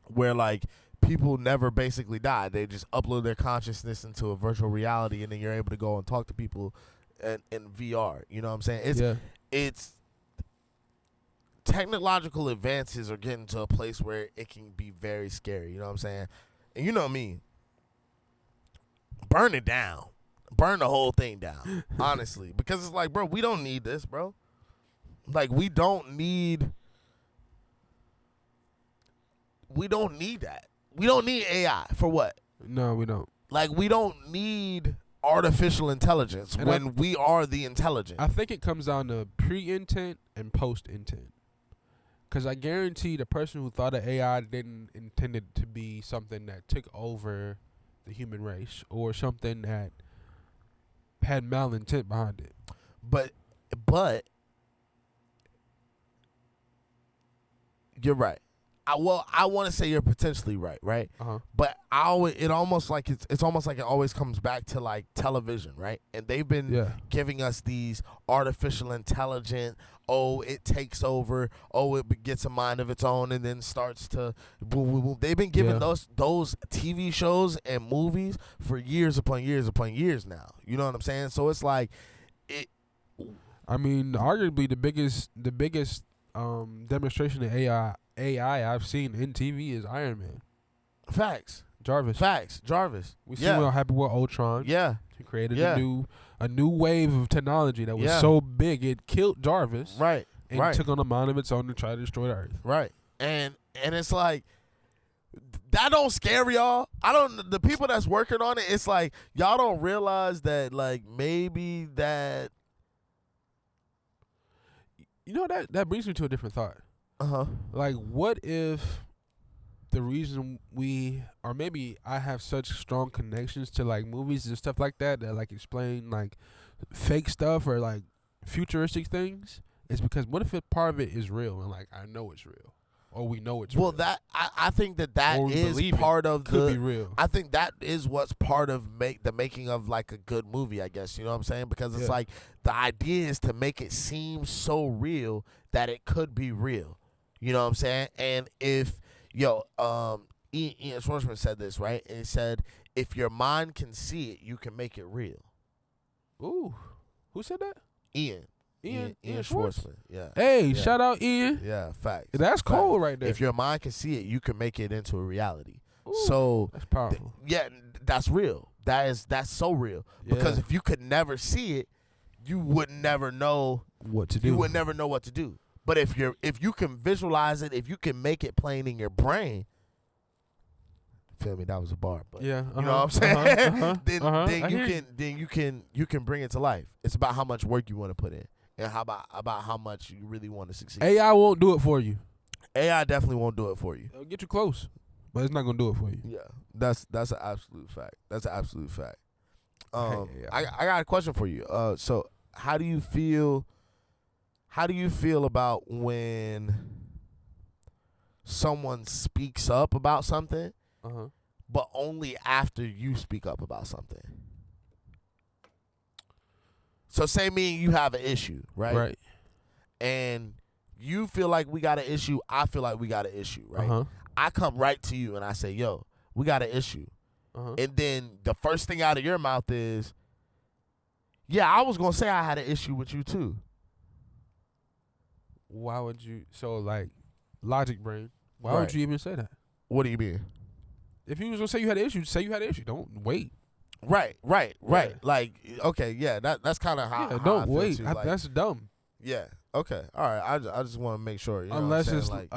where like people never basically die. They just upload their consciousness into a virtual reality, and then you're able to go and talk to people in VR. You know what I'm saying? It's technological advances are getting to a place where it can be very scary. You know what I'm saying? And you know me. Burn it down. Burn the whole thing down, honestly. Because it's like, bro, we don't need this, bro. Like, we don't need that. We don't need AI. For what? No, we don't. Like, we don't need artificial intelligence And when we are the intelligent. I think it comes down to pre-intent and post-intent. Because I guarantee the person who thought of AI didn't intend it to be something that took over the human race or something that had malintent behind it. But you're right. I want to say you're potentially right? Uh-huh. But it's almost like it always comes back to like television, right? And they've been giving us these artificial intelligent, it takes over, it gets a mind of its own and then starts to boom, boom, boom. They've been giving those TV shows and movies for years upon years upon years now. You know what I'm saying? So it's like I mean, arguably the biggest demonstration of AI I've seen in TV is Iron Man. Facts. Jarvis. We see what happened with Ultron. Yeah. He created a new wave of technology that was so big it killed Jarvis. Right. And took on a mind of its own to try to destroy the Earth. Right. And it's like that don't scare y'all. The people that's working on it, it's like y'all don't realize that like maybe that you know that brings me to a different thought. Uh-huh. Like, what if the reason or maybe I have such strong connections to like movies and stuff like that like explain like fake stuff or like futuristic things is because what if part of it is real and like I know it's real or we know it's real? Well, that I think that is part of could be real. I think that is what's part of the making of like a good movie, I guess. You know what I'm saying? Because it's like the idea is to make it seem so real that it could be real. You know what I'm saying? And if Ian Schwarzman said this, right? And he said, if your mind can see it, you can make it real. Ooh. Who said that? Ian Schwarzman. Yeah. Hey, shout out Ian. Yeah, facts. That's cold right there. If your mind can see it, you can make it into a reality. Ooh, so that's powerful. That's real. That's so real. Yeah. Because if you could never see it, you would never know what to do. You would never know what to do. But if you can visualize it, if you can make it plain in your brain, feel me, that was a bar, but you know what I'm saying? Then you can bring it to life. It's about how much work you want to put in and about how much you really want to succeed. AI won't do it for you. AI definitely won't do it for you. It'll get you close, but it's not gonna do it for you. Yeah, that's an absolute fact. That's an absolute fact. I got a question for you. So how do you feel about when someone speaks up about something, but only after you speak up about something? So say me and you have an issue, right? Right. And you feel like we got an issue, I feel like we got an issue, right? I come right to you and I say, yo, we got an issue. And then the first thing out of your mouth is, yeah, I was going to say I had an issue with you too. Why would you? So like, logic brain. Why would you even say that? What do you mean? If you was gonna say you had an issue, say you had an issue. Don't wait. Right. Like, okay, yeah, that's kind of how. Yeah, how don't I feel wait. too. Like, that's dumb. Yeah. Okay. All right. I just want to make sure. You know unless what I'm it's saying?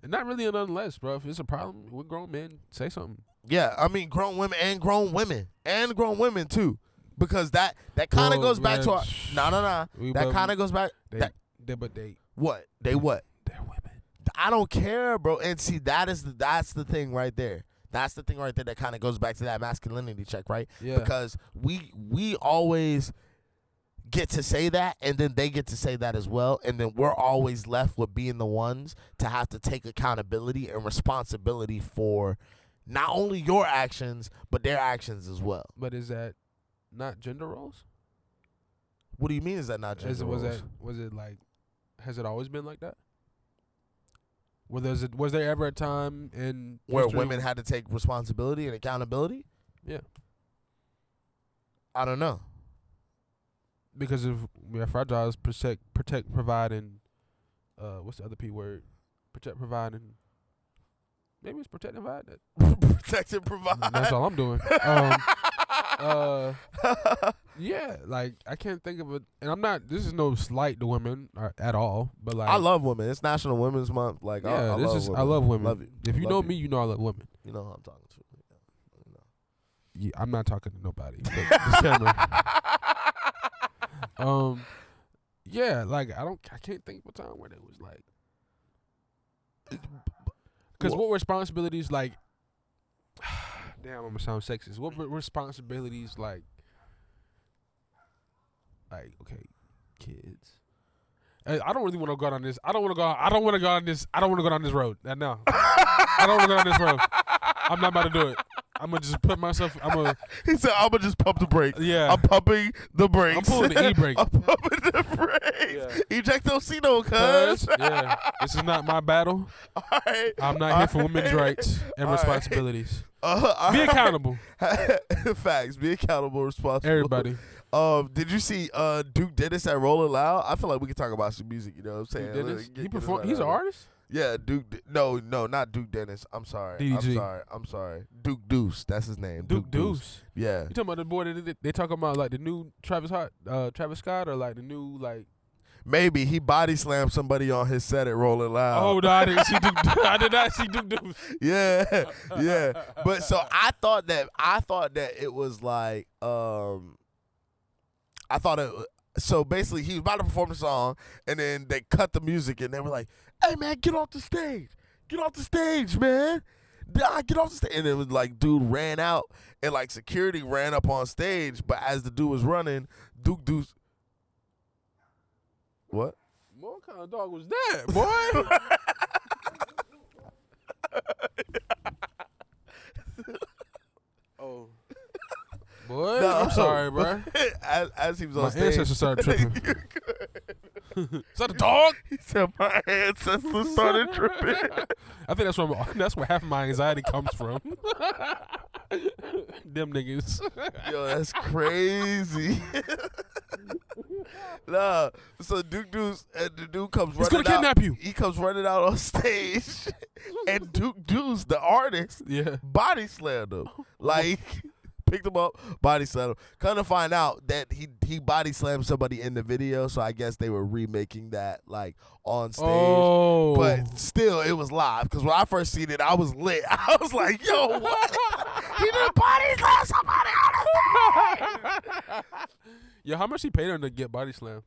Like, not really an unless, bro. If it's a problem with grown men, say something. Yeah, I mean, grown women too, because that kind of goes back to our. No. That kind of goes back. But they what? They what? They're women. I don't care, bro. And see, that's the thing right there. That's the thing right there that kind of goes back to that masculinity check, right? Yeah. Because we always get to say that, and then they get to say that as well, and then we're always left with being the ones to have to take accountability and responsibility for not only your actions, but their actions as well. But is that not gender roles? What do you mean is that not gender roles? Was it like, has it always been like that? Was there ever a time in where history women had to take responsibility and accountability? Yeah. I don't know. Because if we are fragile, it's protect, provide, and what's the other P word? Protect, provide, and maybe it's protect and provide. Protect and provide. That's all I'm doing. Yeah, like I can't think of it, and I'm not. This is no slight to women at all, but like I love women. It's National Women's Month. Like yeah, I love women. I love women. Love you. If you love know you. me, you know I love women. You know who I'm talking to. Yeah, I'm not talking to nobody. But this camera. Yeah, like I can't think of a time where it was like, because what responsibilities like, damn, I'm gonna sound sexist. What responsibilities like okay, kids. I don't really want to go down this. I don't want to go down this road. No, I don't want to go down this road. I'm not about to do it. I'm gonna just put myself. He said, "I'm gonna just pump the brakes." Yeah, I'm pumping the brakes. I'm pulling the e-brake. I'm pumping the brakes. Yeah. Ejectocito, cuz. Yeah, this is not my battle. All right. I'm not here for women's rights and responsibilities. Be accountable. Facts. Be accountable, responsible. Everybody. Did you see Duke Dennis at Rolling Loud? I feel like we can talk about some music. You know what I'm saying? Duke Dennis? He performed. He's an artist. Yeah, Duke. No, not Duke Dennis. I'm sorry. DDG. I'm sorry. Duke Deuce. That's his name. Duke Deuce. Yeah. You talking about the boy that they talking about like the new Travis Scott, or like the new like? Maybe he body slammed somebody on his set at Rolling Loud. Oh no, I didn't see Duke. I did not see Duke Deuce. Yeah. But so I thought that it was like so basically he was about to perform the song, and then they cut the music, and they were like, "Hey man, get off the stage! Get off the stage, man! Get off the stage!" And it was like dude ran out, and like security ran up on stage, but as the dude was running, Duke Deuce. What? What kind of dog was that, boy? Oh. Boy, No, I'm sorry, bro. As he was on My stage, ancestors started tripping. Is that a dog? He said my ancestors started tripping. I think that's where half of my anxiety comes from. Them niggas. Yo, that's crazy. Nah, so Duke Deuce, and the dude comes He's running gonna kidnap you. He comes running out on stage, and Duke Deuce, the artist, body slammed him. Like, picked him up, body slammed him. Kind of find out that he body slammed somebody in the video, so I guess they were remaking that like on stage. Oh. But still, it was live, because when I first seen it, I was lit. I was like, yo, what? He did body slam somebody on the stage. Yo, how much he paid him to get body slammed?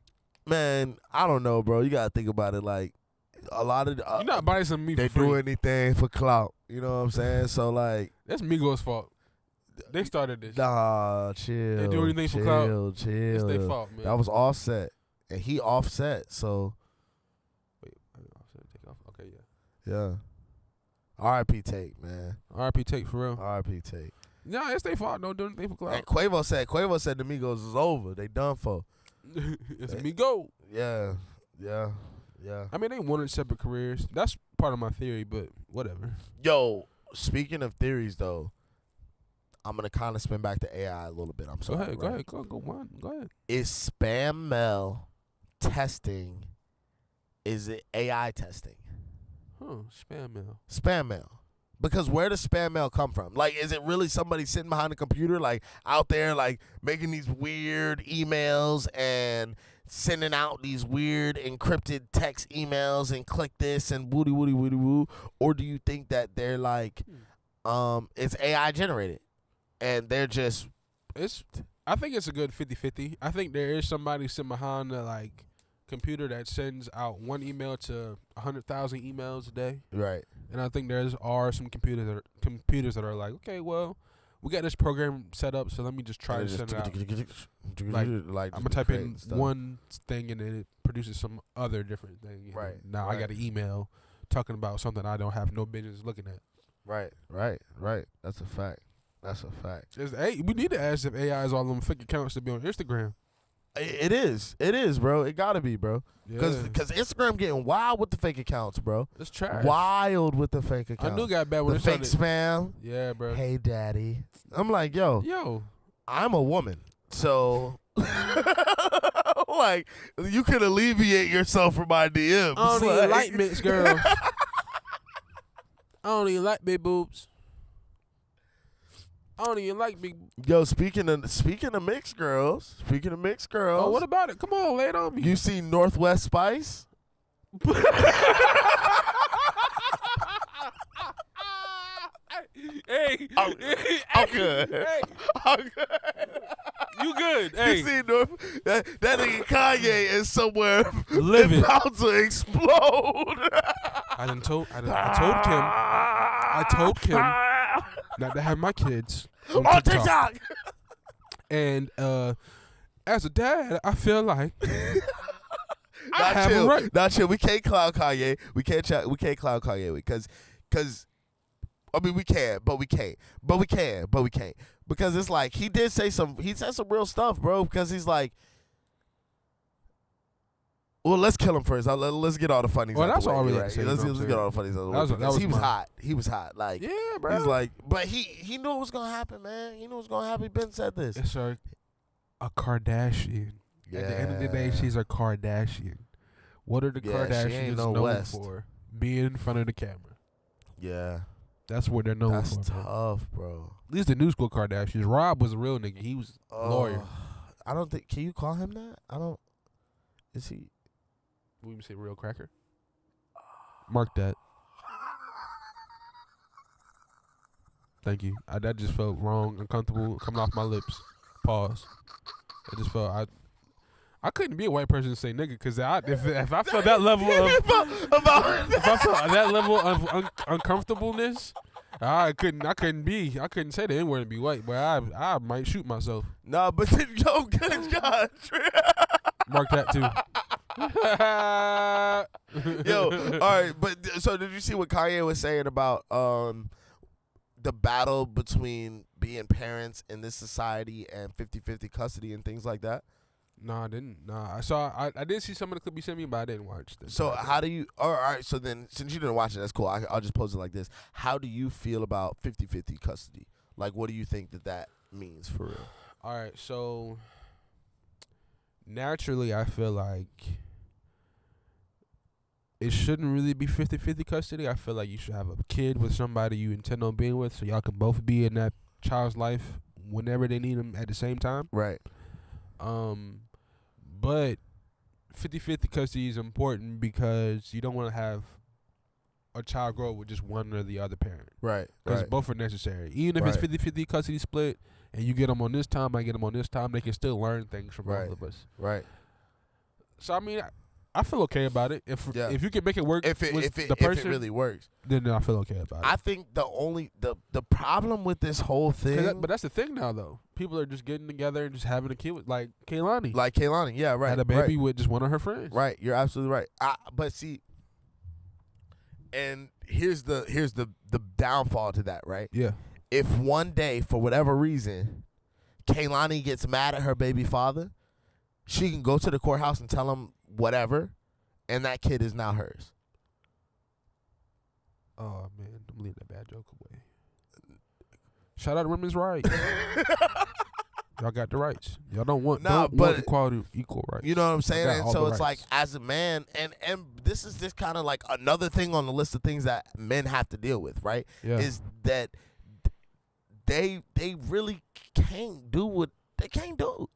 Man, I don't know, bro. You gotta think about it. Like, a lot of you're not body slamming me they for free. do anything for clout. You know what I'm saying? So like, that's Migos' fault. They started this. Nah, chill. They do anything for clout. Chill. It's their fault, man. That was Offset, and he offset. So wait, Offset take off. Okay, yeah. R.I.P. Take, man. R.I.P. Take for real. R.I.P. Take. No, it's their fault. Don't do anything for clout. And Quavo said the Migos is over. They done for. It's Migo. Yeah. I mean, they wanted separate careers. That's part of my theory, but whatever. Yo, speaking of theories, though, I'm gonna kind of spin back to AI a little bit. I'm sorry. Go ahead. Go ahead. Is spam mail testing? Is it AI testing? Spam mail. Spam mail. Because where does spam mail come from? Like, is it really somebody sitting behind a computer, like, out there, like, making these weird emails and sending out these weird encrypted text emails and click this and woody woo? Or do you think that they're, like, it's AI generated and they're just... I think it's a good 50-50. I think there is somebody sitting behind the, like, computer that sends out one email to 100,000 emails a day. Right. And I think there are some computers that are like, okay, well, we got this program set up, so let me just try to send it out. Like I'm gonna type in one thing and then it produces some other different thing. Right. Now I got an email talking about something I don't have no business looking at. Right. That's a fact. We need to ask if AI is all them fake accounts to be on Instagram. It is, bro. It gotta be, bro. Because Instagram getting wild with the fake accounts, bro. It's trash. Wild with the fake accounts. I knew it got bad when the it fake started. spam. Yeah, bro. Hey, daddy. I'm like, yo, I'm a woman, so like you could alleviate yourself from my DMs. I don't even like mixed girls. I don't even like big boobs. I don't even like big. Yo, speaking of mixed girls. Oh, what about it? Come on, lay it on me. You see Northwestspice? Hey, I'm good. I'm good. You good? Hey, You see, that nigga Kanye is somewhere Living. about to explode. I told Kim not to have my kids on On TikTok. TikTok. And as a dad, I feel like I Not have a chill. right. Not chill. We can't clown Kanye. We can't clown Kanye because I mean we can, but we can't. But we can, but we can't. Because it's like he said some real stuff, bro. Because he's like, well, let's kill him first. Let's get all the funnies. Well, out that's the way, all I really right? had to say, Let's you know what I'm get all the funnies out of the way. That Because was he was mine. hot. He was hot. Like, Yeah, bro. he's like, but he knew what was gonna happen, man. He knew what was gonna happen. Ben said this. It's a Kardashian. At the end of the day, she's a Kardashian. What are the Yeah, she ain't Kardashians no known West. for? Being in front of the camera. Yeah, That's what they're known that's for. Man. tough, bro. At least the new school Kardashians. Rob was a real nigga. He was a lawyer. I don't think. Can you call him that? I don't. Is he? We even say real cracker. Mark that. Thank you. That just felt wrong, uncomfortable, coming off my lips. Pause. It just felt I couldn't be a white person and say nigga because if I felt that level of if I felt that level of uncomfortableness, I couldn't say the N word and be white, but I might shoot myself. No, but yo, good God, Mark that too. yo, all right, but so did you see what Kanye was saying about the battle between being parents in this society and 50-50 custody and things like that? No, I didn't. No, I did see some of the clip you sent me, but I didn't watch this. So how do you? All right, so then since you didn't watch it, that's cool. I'll just pose it like this: how do you feel about 50-50 custody? Like, what do you think that means for real? All right, so naturally, I feel like it shouldn't really be 50-50 custody. I feel like you should have a kid with somebody you intend on being with, so y'all can both be in that child's life whenever they need them at the same time. Right. But 50-50 custody is important because you don't want to have a child grow up with just one or the other parent. Right. Because Right. both are necessary. Even if Right. it's 50-50 custody split and you get them on this time, I get them on this time, they can still learn things from Right. both of us. Right. So, I mean, I feel okay about it. If you can make it work If it really works, then I feel okay about it. I think the problem with this whole thing, But that's the thing now, though. People are just getting together and just having a kid with, like Kaylani. like Kaylani, yeah, right, had a baby with just one of her friends. right. You're absolutely right. But see, and here's the downfall to that, right? Yeah. If one day, for whatever reason, Kaylani gets mad at her baby father, she can go to the courthouse and tell him whatever, and that kid is now hers. Oh, man. I'm leaving that bad joke away. Shout out to women's rights. Y'all got the rights. Y'all don't want equal rights. You know what I'm saying? Y'all got And all so the it's like, rights. as a man, and this is just kind of like another thing on the list of things that men have to deal with, right? Yeah. Is that they really can't do what they can't do.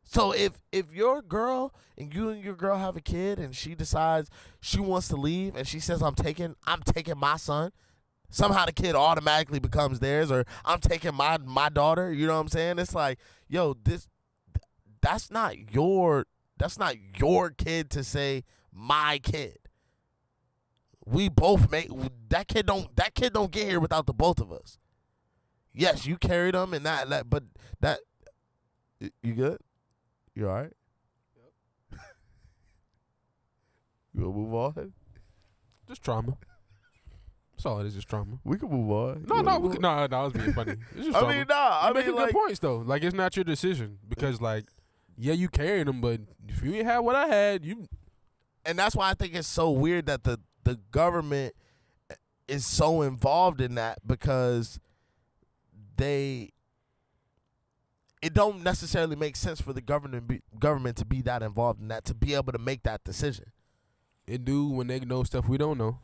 So if your girl and you and your girl have a kid and she decides she wants to leave and she says I'm taking my son, somehow the kid automatically becomes theirs, or I'm taking my daughter, you know what I'm saying? It's like, yo, that's not your kid to say my kid. We both make that kid don't get here without the both of us. Yes, you carried them and that but that you good? You all right? Yep. You want to move on? Just trauma. That's all it is, just trauma. We can move on. No, I was being funny. It's just trauma. I You're making like, good points, though. Like, it's not your decision. Because, like, yeah, you carrying them, but if you ain't had what I had, you... And that's why I think it's so weird that the government is so involved in that, because it don't necessarily make sense for the government to be that involved in that, to be able to make that decision. It do when they know stuff we don't know.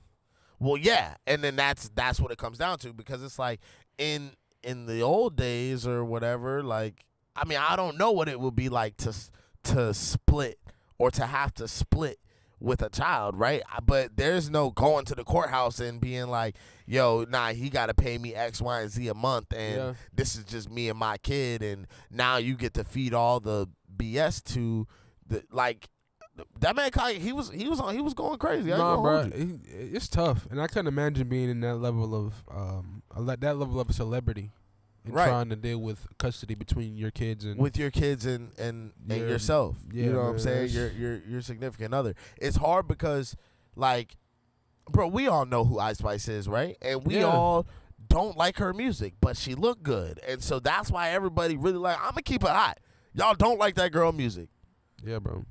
Well, yeah, and then that's what it comes down to, because it's like in the old days or whatever, like, I mean, I don't know what it would be like to split or to have to split with a child, right? But there's no going to the courthouse and being like, yo, nah, he got to pay me X, Y, and Z a month, and this is just me and my kid, and now you get to feed all the BS to the like. That man Kanye, he was going crazy. No, bro, it's tough, and I couldn't imagine being in that level of celebrity and trying to deal with custody between your kids and yourself. Yeah, you know man, what I'm saying? Your significant other. It's hard because, like, bro, we all know who Ice Spice is, right? And we all don't like her music, but she look good, and so that's why everybody really like. I'm gonna keep it hot. Y'all don't like that girl music. Yeah, bro.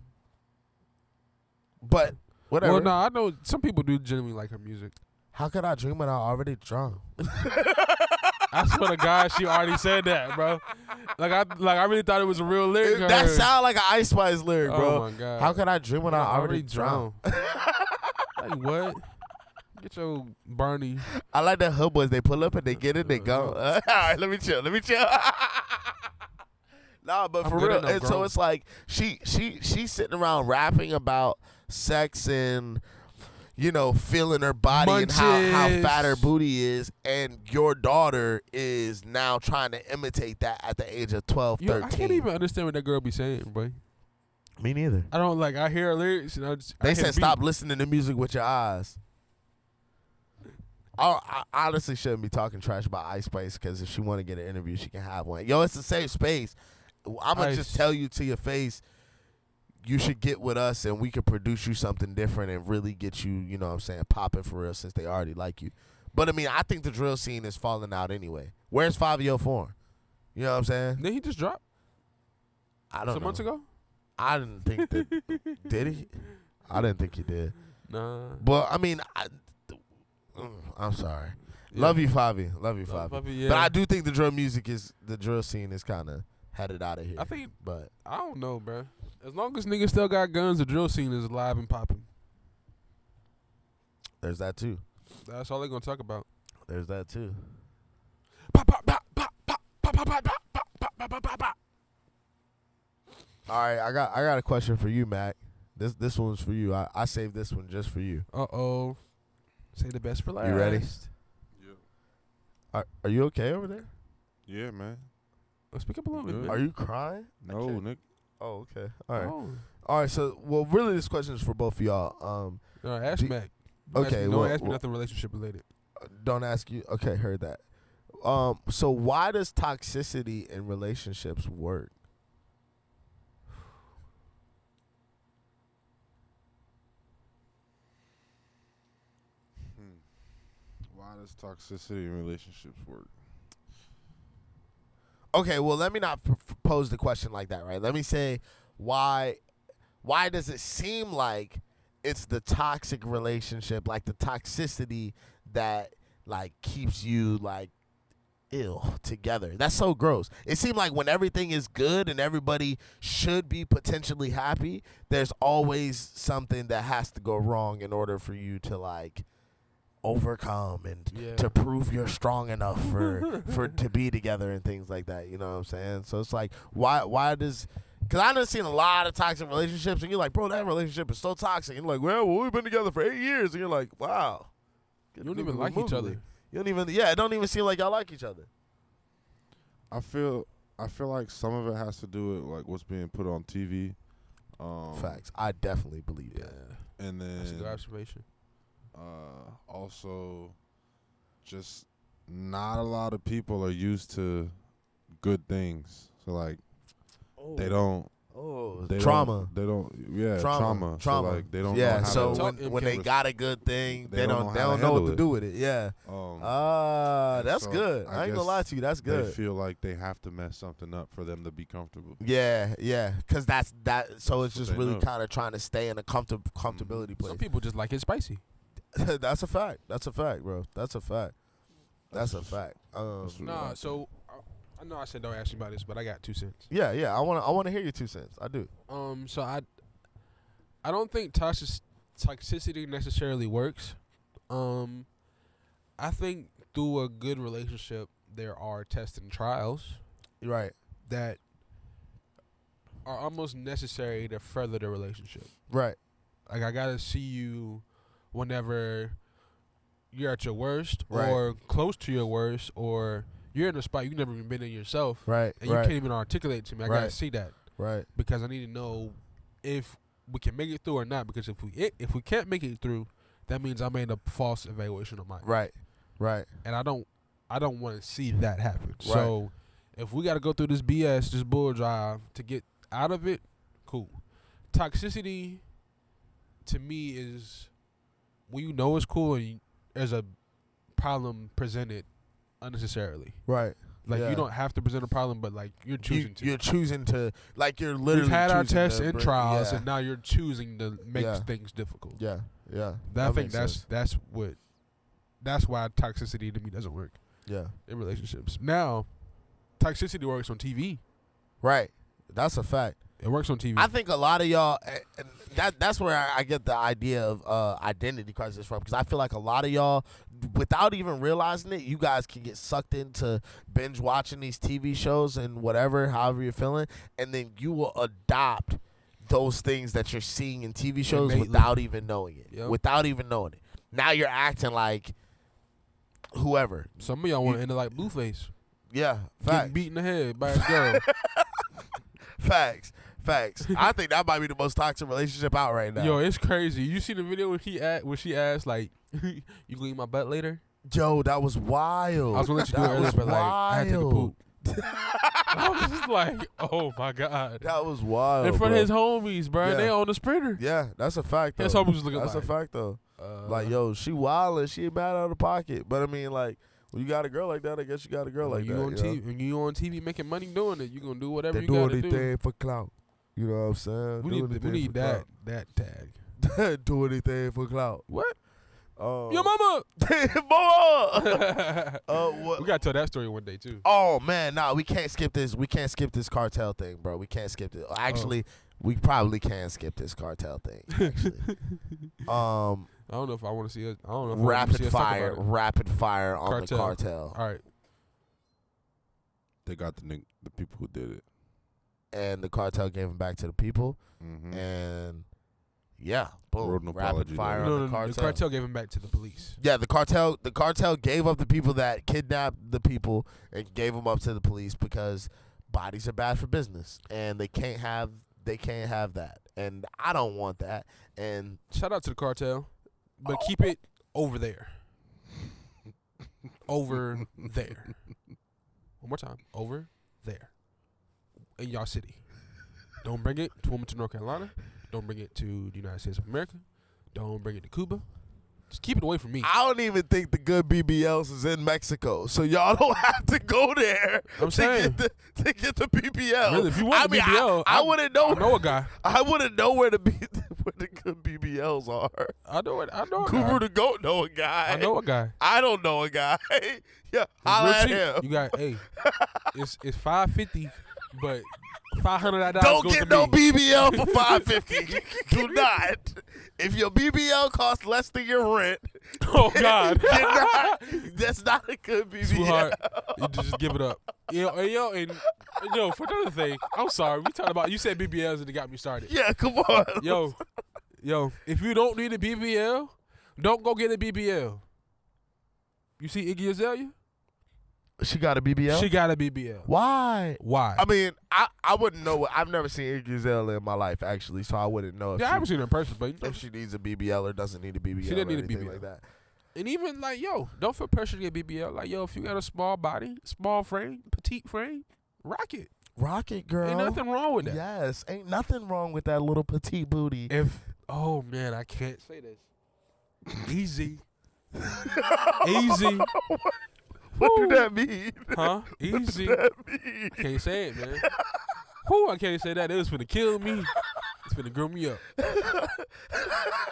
But whatever. Well, no, I know some people do genuinely like her music. How could I dream when I already drunk? I swear to God, she already said that, bro. Like I really thought it was a real lyric. That sound like an Ice Spice lyric, bro. Oh my God. How could I dream when I already drunk? Like what? Get your Barney. I like the hood boys. They pull up and they get it. They go. All right, let me chill. Nah, but for real, and so it's like she's sitting around rapping about sex and, you know, feeling her body Munches. and how fat her booty is, and your daughter is now trying to imitate that at the age of 12, 13. I can't even understand what that girl be saying, boy. Me neither. I don't I hear her lyrics and They said stop listening to music with your eyes. I honestly shouldn't be talking trash about Ice Spice, because if she want to get an interview, she can have one. Yo, it's a safe space. I'm going to just tell you to your face, you should get with us and we could produce you something different and really get you, you know what I'm saying, popping for real, since they already like you. But, I mean, I think the drill scene is falling out anyway. Where's Fabio Foreign? You know what I'm saying? Then he just dropped? I don't know. Some months ago? I didn't think that. Did he? I didn't think he did. Nah. But, I mean, I'm sorry. Yeah. Love you, Fabi. Yeah. But I do think the drill scene is kind of headed out of here. But I don't know, bro. As long as niggas still got guns, the drill scene is alive and popping. There's that too. That's all they're gonna talk about. There's that too. Pop, pop, pop, pop, pop, pop, pop, pop, pop, pop, pop, pop, pop. All right, I got a question for you, Mac. This one's for you. I saved this one just for you. Uh-oh. Say the best for last. You ready? Yeah. Are you okay over there? Yeah, man. Let's speak up a little bit, man. Are you crying? No, Nick. Oh, okay. All right. Oh. All right. So, well, really, this question is for both of y'all. Ask Mac. Okay. Don't ask me nothing relationship related. Don't ask you. Okay, heard that. So why does toxicity in relationships work? Why does toxicity in relationships work? Okay, well, let me not pose the question like that, right? Let me say, why does it seem like it's the toxic relationship, like the toxicity that, like, keeps you, like, ill together? That's so gross. It seems like when everything is good and everybody should be potentially happy, there's always something that has to go wrong in order for you to, like, overcome and to prove you're strong enough for to be together and things like that. You know what I'm saying? So it's like, why does, because I've done seen a lot of toxic relationships, and you're like, bro, that relationship is so toxic. And you're like, well, we've been together for 8 years, and you're like, wow. You don't even like each other. You don't even, it don't even seem like y'all like each other. I feel like some of it has to do with, like, what's being put on TV. Facts. I definitely believe that. And then That's a good observation. Also, just not a lot of people are used to good things. So, like, they don't. Oh, they trauma. They don't. Yeah, trauma. So, like, they don't. Yeah. Know how So to when they got a good thing, they don't know handle what to it. do with it. Yeah. That's so good. I ain't gonna lie to you. That's good. They feel like they have to mess something up for them to be comfortable. Yeah. Because that's that. So it's just They really know. kind of trying to stay in a comfortability place. Some people just like it spicy. That's a fact. That's a fact, bro. That's a fact. That's a fact. Nah, so I know I said don't ask me about this, but I got 2 cents. Yeah. I want to hear your 2 cents. I do. So I don't think toxicity necessarily works. I think through a good relationship there are tests and trials Right. that are almost necessary to further the relationship. Right. Like I gotta see you whenever you're at your worst, Right. or close to your worst, or you're in a spot you've never even been in yourself, Right. and you right. can't even articulate to me. I gotta Right. see that Right. because I need to know if we can make it through or not. Because if we can't make it through, that means I made a false evaluation of mine. Right. Right. And I don't want to see that happen. So if we got to go through this BS, this bull drive to get out of it, cool. Toxicity to me is when you know it's cool and there's a problem presented unnecessarily. Right. Like Yeah. you don't have to present a problem, but like you're choosing to. You're choosing to, like you're literally. We've had our choosing tests to and bring- trials, yeah. and now you're choosing to make Yeah. things difficult. Yeah. Yeah. I think makes sense. that's why toxicity to me doesn't work Yeah. in relationships. Now, toxicity works on TV. Right. That's a fact. It works on TV. I think a lot of y'all, and that's where I get the idea of identity crisis from, because I feel like a lot of y'all, without even realizing it, you guys can get sucked into binge watching these TV shows and whatever, however you're feeling, and then you will adopt those things that you're seeing in TV shows Innately. without even knowing it. Yep. Without even knowing it. Now you're acting like whoever. Some of y'all want to end it like Blueface. Yeah, Getting facts. beat in the head by a girl. Facts. I think that might be the most toxic relationship out right now. Yo, it's crazy. You see the video when she asked, like, you gonna eat my butt later? Yo, that was wild. I was gonna let you do it That earlier, was but like I had to take a wild. poop. I was just like, oh my God. That was wild. In front bro. of his homies, bro. Yeah. They on the sprinter. Yeah, that's a fact. Though. His homies was looking That's like, a fact though. Uh, Like, yo, she wildin', she ain't bad out of pocket. But I mean, like, when you got a girl like that, I guess you got a girl like you that. on you TV, know? when you on TV making money doing it, you gonna do whatever They you do gotta anything do. for clout. You know what I'm saying? We Do need anything for that tag. clout. Do anything for clout. What? Oh. Your mama. Mama. What? We gotta tell that story one day too. Oh man, nah, we can't skip this. We can't skip this cartel thing, bro. We can't skip it. Actually, we probably can skip this cartel thing. Actually, I don't know if I want to see it. I don't know. If I wanna see rapid us talk fire, about it. rapid fire on Cartel. the cartel, All right. They got the people who did it. and the cartel gave him back to the people, Mm-hmm. and yeah, boom, Wrote an rapid apology fire letter. on No, the cartel. the cartel gave him back to the police. Yeah, the cartel gave up the people that kidnapped the people and gave them up to the police because bodies are bad for business, and they can't have that, and I don't want that. And Shout out to the cartel, but keep it over there. Over there. One more time. Over there. In y'all city. Don't bring it to Wilmington, North Carolina. Don't bring it to the United States of America. Don't bring it to Cuba. Just keep it away from me. I don't even think the good BBLs is in Mexico, so y'all don't have to go there I'm saying. to get the BBL. Really, if you want the BBL, I wouldn't know. I know a guy. I wouldn't know where the good BBLs are. I know a Guru guy. the Goat know a guy. I know a guy. I don't know a guy. Yeah, It's holla real at cheap. him. You got, hey, it's $550, but $500 of that Don't goes get to no me. BBL for $550. Do not. If your BBL costs less than your rent, Oh God, that's not a good BBL. sweetheart, you just give it up. Yo, for another thing, I'm sorry. We talking about, you said BBLs and it got me started. Yeah, come on. Yo, if you don't need a BBL, don't go get a BBL. You see Iggy Azalea? She got a BBL? She got a BBL. Why? Why? I mean, I wouldn't know. I've never seen Iggy Azalea in my life, actually, so I wouldn't know I haven't seen her in person, but you know, if she needs a BBL or doesn't need a BBL. She didn't or need a anything BBL. like that. and even like, yo, don't feel pressure to get BBL. Like, yo, if you got a small body, small frame, petite frame, rock it. Rock it, girl. Ain't nothing wrong with that. Yes, ain't nothing wrong with that little petite booty. Oh man, I can't say this. Easy. Easy. What Woo. do that mean? Huh? Easy. What do that mean? I can't say it, man. Whoo, I can't say that. It was finna kill me. It's finna grow me up.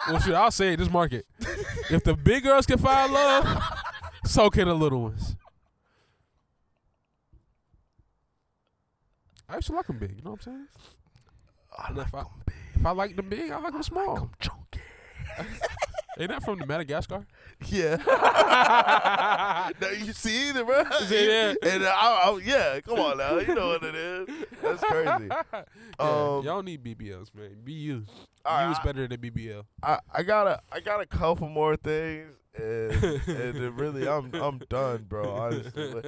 Well, shit, I'll say it. This market. If the big girls can find love, so can the little ones. I used to like them big. You know what I'm saying? I And like if I- them big. If I like them big, I like them I like small. them chunky. Ain't that from the Madagascar? Yeah. No, you see either, bro. Yeah. And yeah, come on now. You know what it is. That's crazy. Y'all need BBLs, man. Be you. All You is right, better than BBL. I got a couple more things, and then really I'm done, bro. Honestly.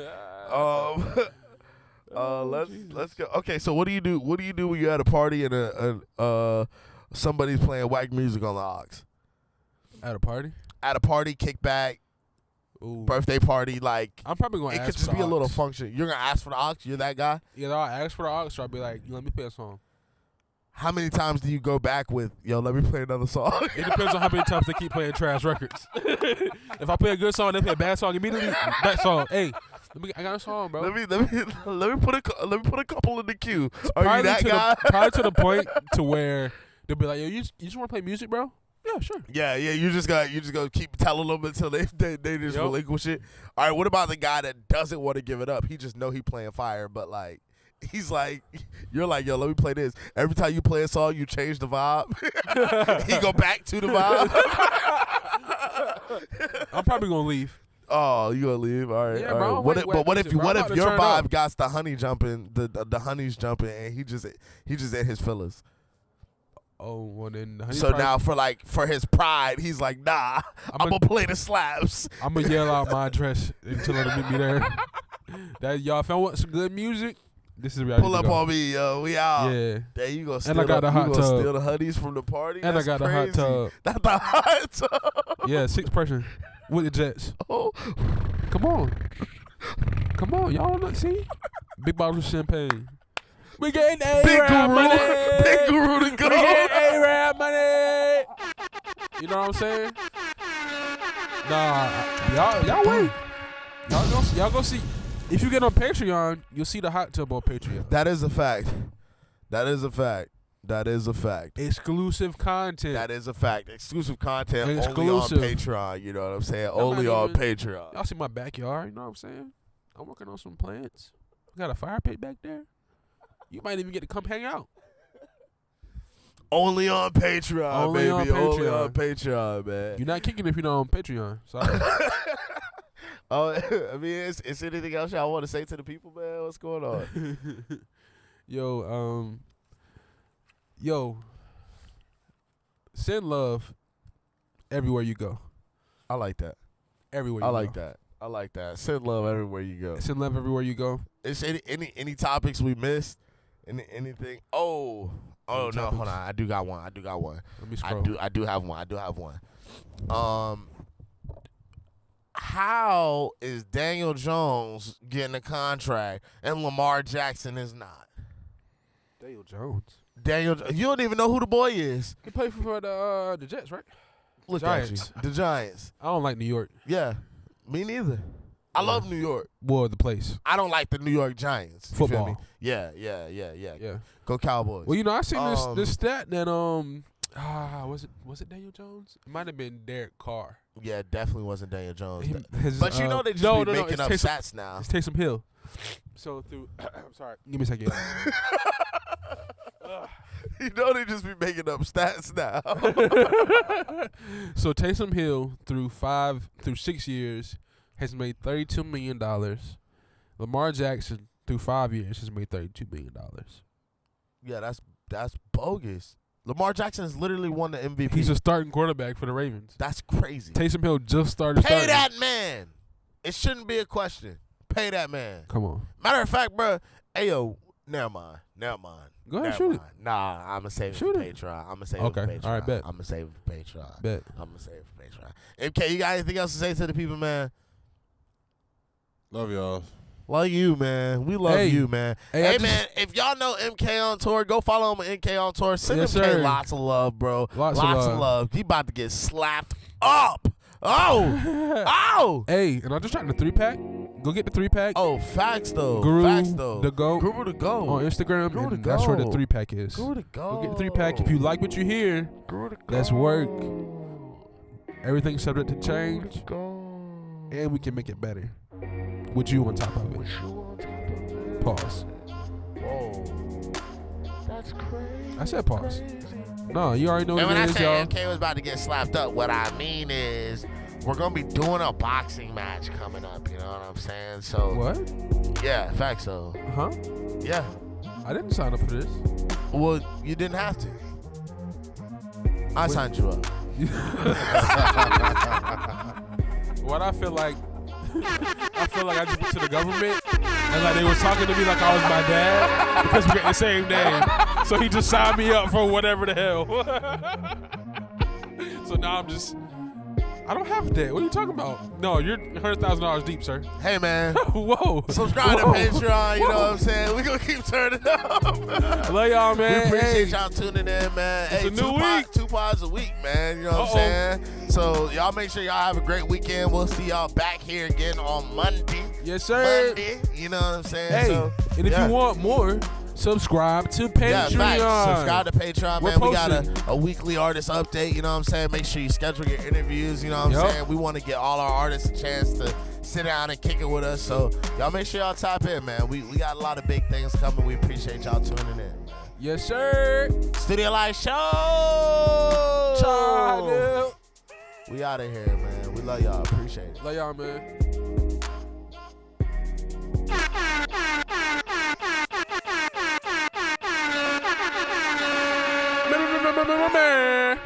Let's go. Okay, so what do you do? What do you do when you're at a party and somebody's playing whack music on the aux? At a party? At a party, kickback, Ooh. birthday party, like I'm probably going to it ask could just for be the a little aux. function. You're gonna ask for the aux. You're that guy. Either I'll ask for the aux or I'll be like, let me play a song. How many times do you go back with, yo, let me play another song? It depends on how many times they keep playing trash records. If I play a good song, they play a bad song immediately. That song, hey, I got a song, bro. let me put a couple in the queue. Are you Probably that to guy? probably to the point to where they'll be like, yo, you just want to play music, bro? Yeah, sure. Yeah. You just gotta keep telling them until they just Yep. relinquish it. All right. What about the guy that doesn't want to give it up? He just know he playing fire, but like he's like, you're like, yo, let me play this. Every time you play a song, you change the vibe. He go back to the vibe. I'm probably gonna leave. Oh, you gonna leave? All right. Yeah, all bro, right. I'm What like, if, but what if bro, I'm what about if to your turn vibe up. got the honey jumping, the honey's jumping, and he just in his feelings? Oh, well then. Honey So probably- now for his pride, he's like, nah, I'm gonna play the slaps. I'm gonna yell out my address until they meet me there. That y'all, if I want some good music, this is where I Pull need to up go. on me, yo. We out. Yeah. There you go. And I got the hot tub. Steal the honeys from the party. And That's I got crazy. the hot tub. That's the hot tub. Yeah, 6 person with the Jets. Oh. Come on, y'all don't see? Big bottles of champagne. We getting Big A-Rap guru. money. Big guru to go. We getting A-Rap money. You know what I'm saying? Nah, y'all wait. Y'all go see. If you get on Patreon, you'll see the hot tub on Patreon. That is a fact. That is a fact. That is a fact. Exclusive content. That is a fact. Exclusive content Exclusive. only on Patreon. You know what I'm saying? I'm Only not on even- Patreon. Y'all see my backyard, you know what I'm saying? I'm working on some plants. I got a fire pit back there. You might even get to come hang out. Only on Patreon, Only on baby. Only Patreon. on Patreon, man. You're not kicking if you're not on Patreon. Sorry. Oh, I mean, is anything else y'all want to say to the people, man? What's going on? Yo, send love everywhere you go. I like that. Everywhere you I go. like that. I like that. Send love everywhere you go. Send love everywhere you go. Is any topics we missed? Anything? Oh Any no, topics? hold on. I do got one. Let me I scroll. do have one. How is Daniel Jones getting a contract and Lamar Jackson is not? Daniel Jones. You don't even know who the boy is. He played for the Jets, right? Look Giants. at you. The Giants. I don't like New York. Yeah. Me neither. I love New York. Well, the place. I don't like the New York Giants. You feel Football. me? Yeah. Yeah. Go Cowboys. Well, I seen Um, this stat that was it Daniel Jones? It might have been Derek Carr. Yeah, it definitely wasn't Daniel Jones. His, But you know they just be making up it's stats now. It's Taysom Hill. So through, sorry, give me a second. You know they just be making up stats now. So Taysom Hill through 6 years has made $32 million. Lamar Jackson through 5 years has made $32 million. Yeah, that's bogus. Lamar Jackson has literally won the MVP. He's a starting quarterback for the Ravens. That's crazy. Taysom Hill just started Pay starting. that man. It shouldn't be a question. Pay that man. Come on. Matter of fact, bro. Hey, yo, never mind. Go ahead, shoot it. Nah, I'm going to save it Shoot for it. Patreon. I'm going to save Okay, it for Patreon. all right, bet. I'm going to save it for Patreon. Bet. I'm going to save it for Patreon. MK, you got anything else to say to the people, man? Love y'all. Love you, man. We love Hey. you, man. Hey, Hey, I just- man, if y'all know MK on tour, go follow him on MK on tour. Send Yes, MK sir. lots of love, bro. Lots of love. He about to get slapped up. Oh. Hey, and I'm just trying the 3-pack. Go get the 3-pack. Oh, facts, though. Guru Facts, though. the GOAT. Guru to go. On Instagram, Guru to and that's where the go. 3-pack is. Guru to go. Go get the 3-pack. If you like what you hear, Guru to go. let's work. Everything's subject to change, Go. and we can make it better. With you on top of it. Pause. Whoa. That's crazy. I said pause. Crazy. No, you already know And what when it I is, say y'all. MK was about to get slapped up, what I mean is we're gonna be doing a boxing match coming up. You know what I'm saying? So What? yeah, fact. So Huh? yeah. I didn't sign up for this. Well, you didn't have to. I signed you up. What I feel like, I just went to the government and like they was talking to me like I was my dad because we got the same name. So he just signed me up for whatever the hell. So now I don't have that. What are you talking about? No, you're $100,000 deep, sir. Hey man, Whoa. subscribe to Whoa. Patreon. You know Whoa. what I'm saying? We gonna keep turning up. Love y'all, man. We appreciate Hey. y'all tuning in, man. It's Hey, a new week. 2 pods a week, man. You know what I'm saying? So y'all make sure y'all have a great weekend. We'll see y'all back here again on Monday. Yes, sir. Monday. You know what I'm saying? Hey, so, and if yeah. you want more, subscribe to Yeah, Patreon. facts. Subscribe to Patreon, We're man. We got posting. a weekly artist update, you know what I'm saying? Make sure you schedule your interviews, you know what I'm Yup. saying? We want to get all our artists a chance to sit down and kick it with us. So y'all make sure y'all tap in, man. We got a lot of big things coming. We appreciate y'all tuning in, man. Yes, sir. Studio Live Show! Child. We out of here, man. We love y'all. Appreciate it. Love y'all, man. Man.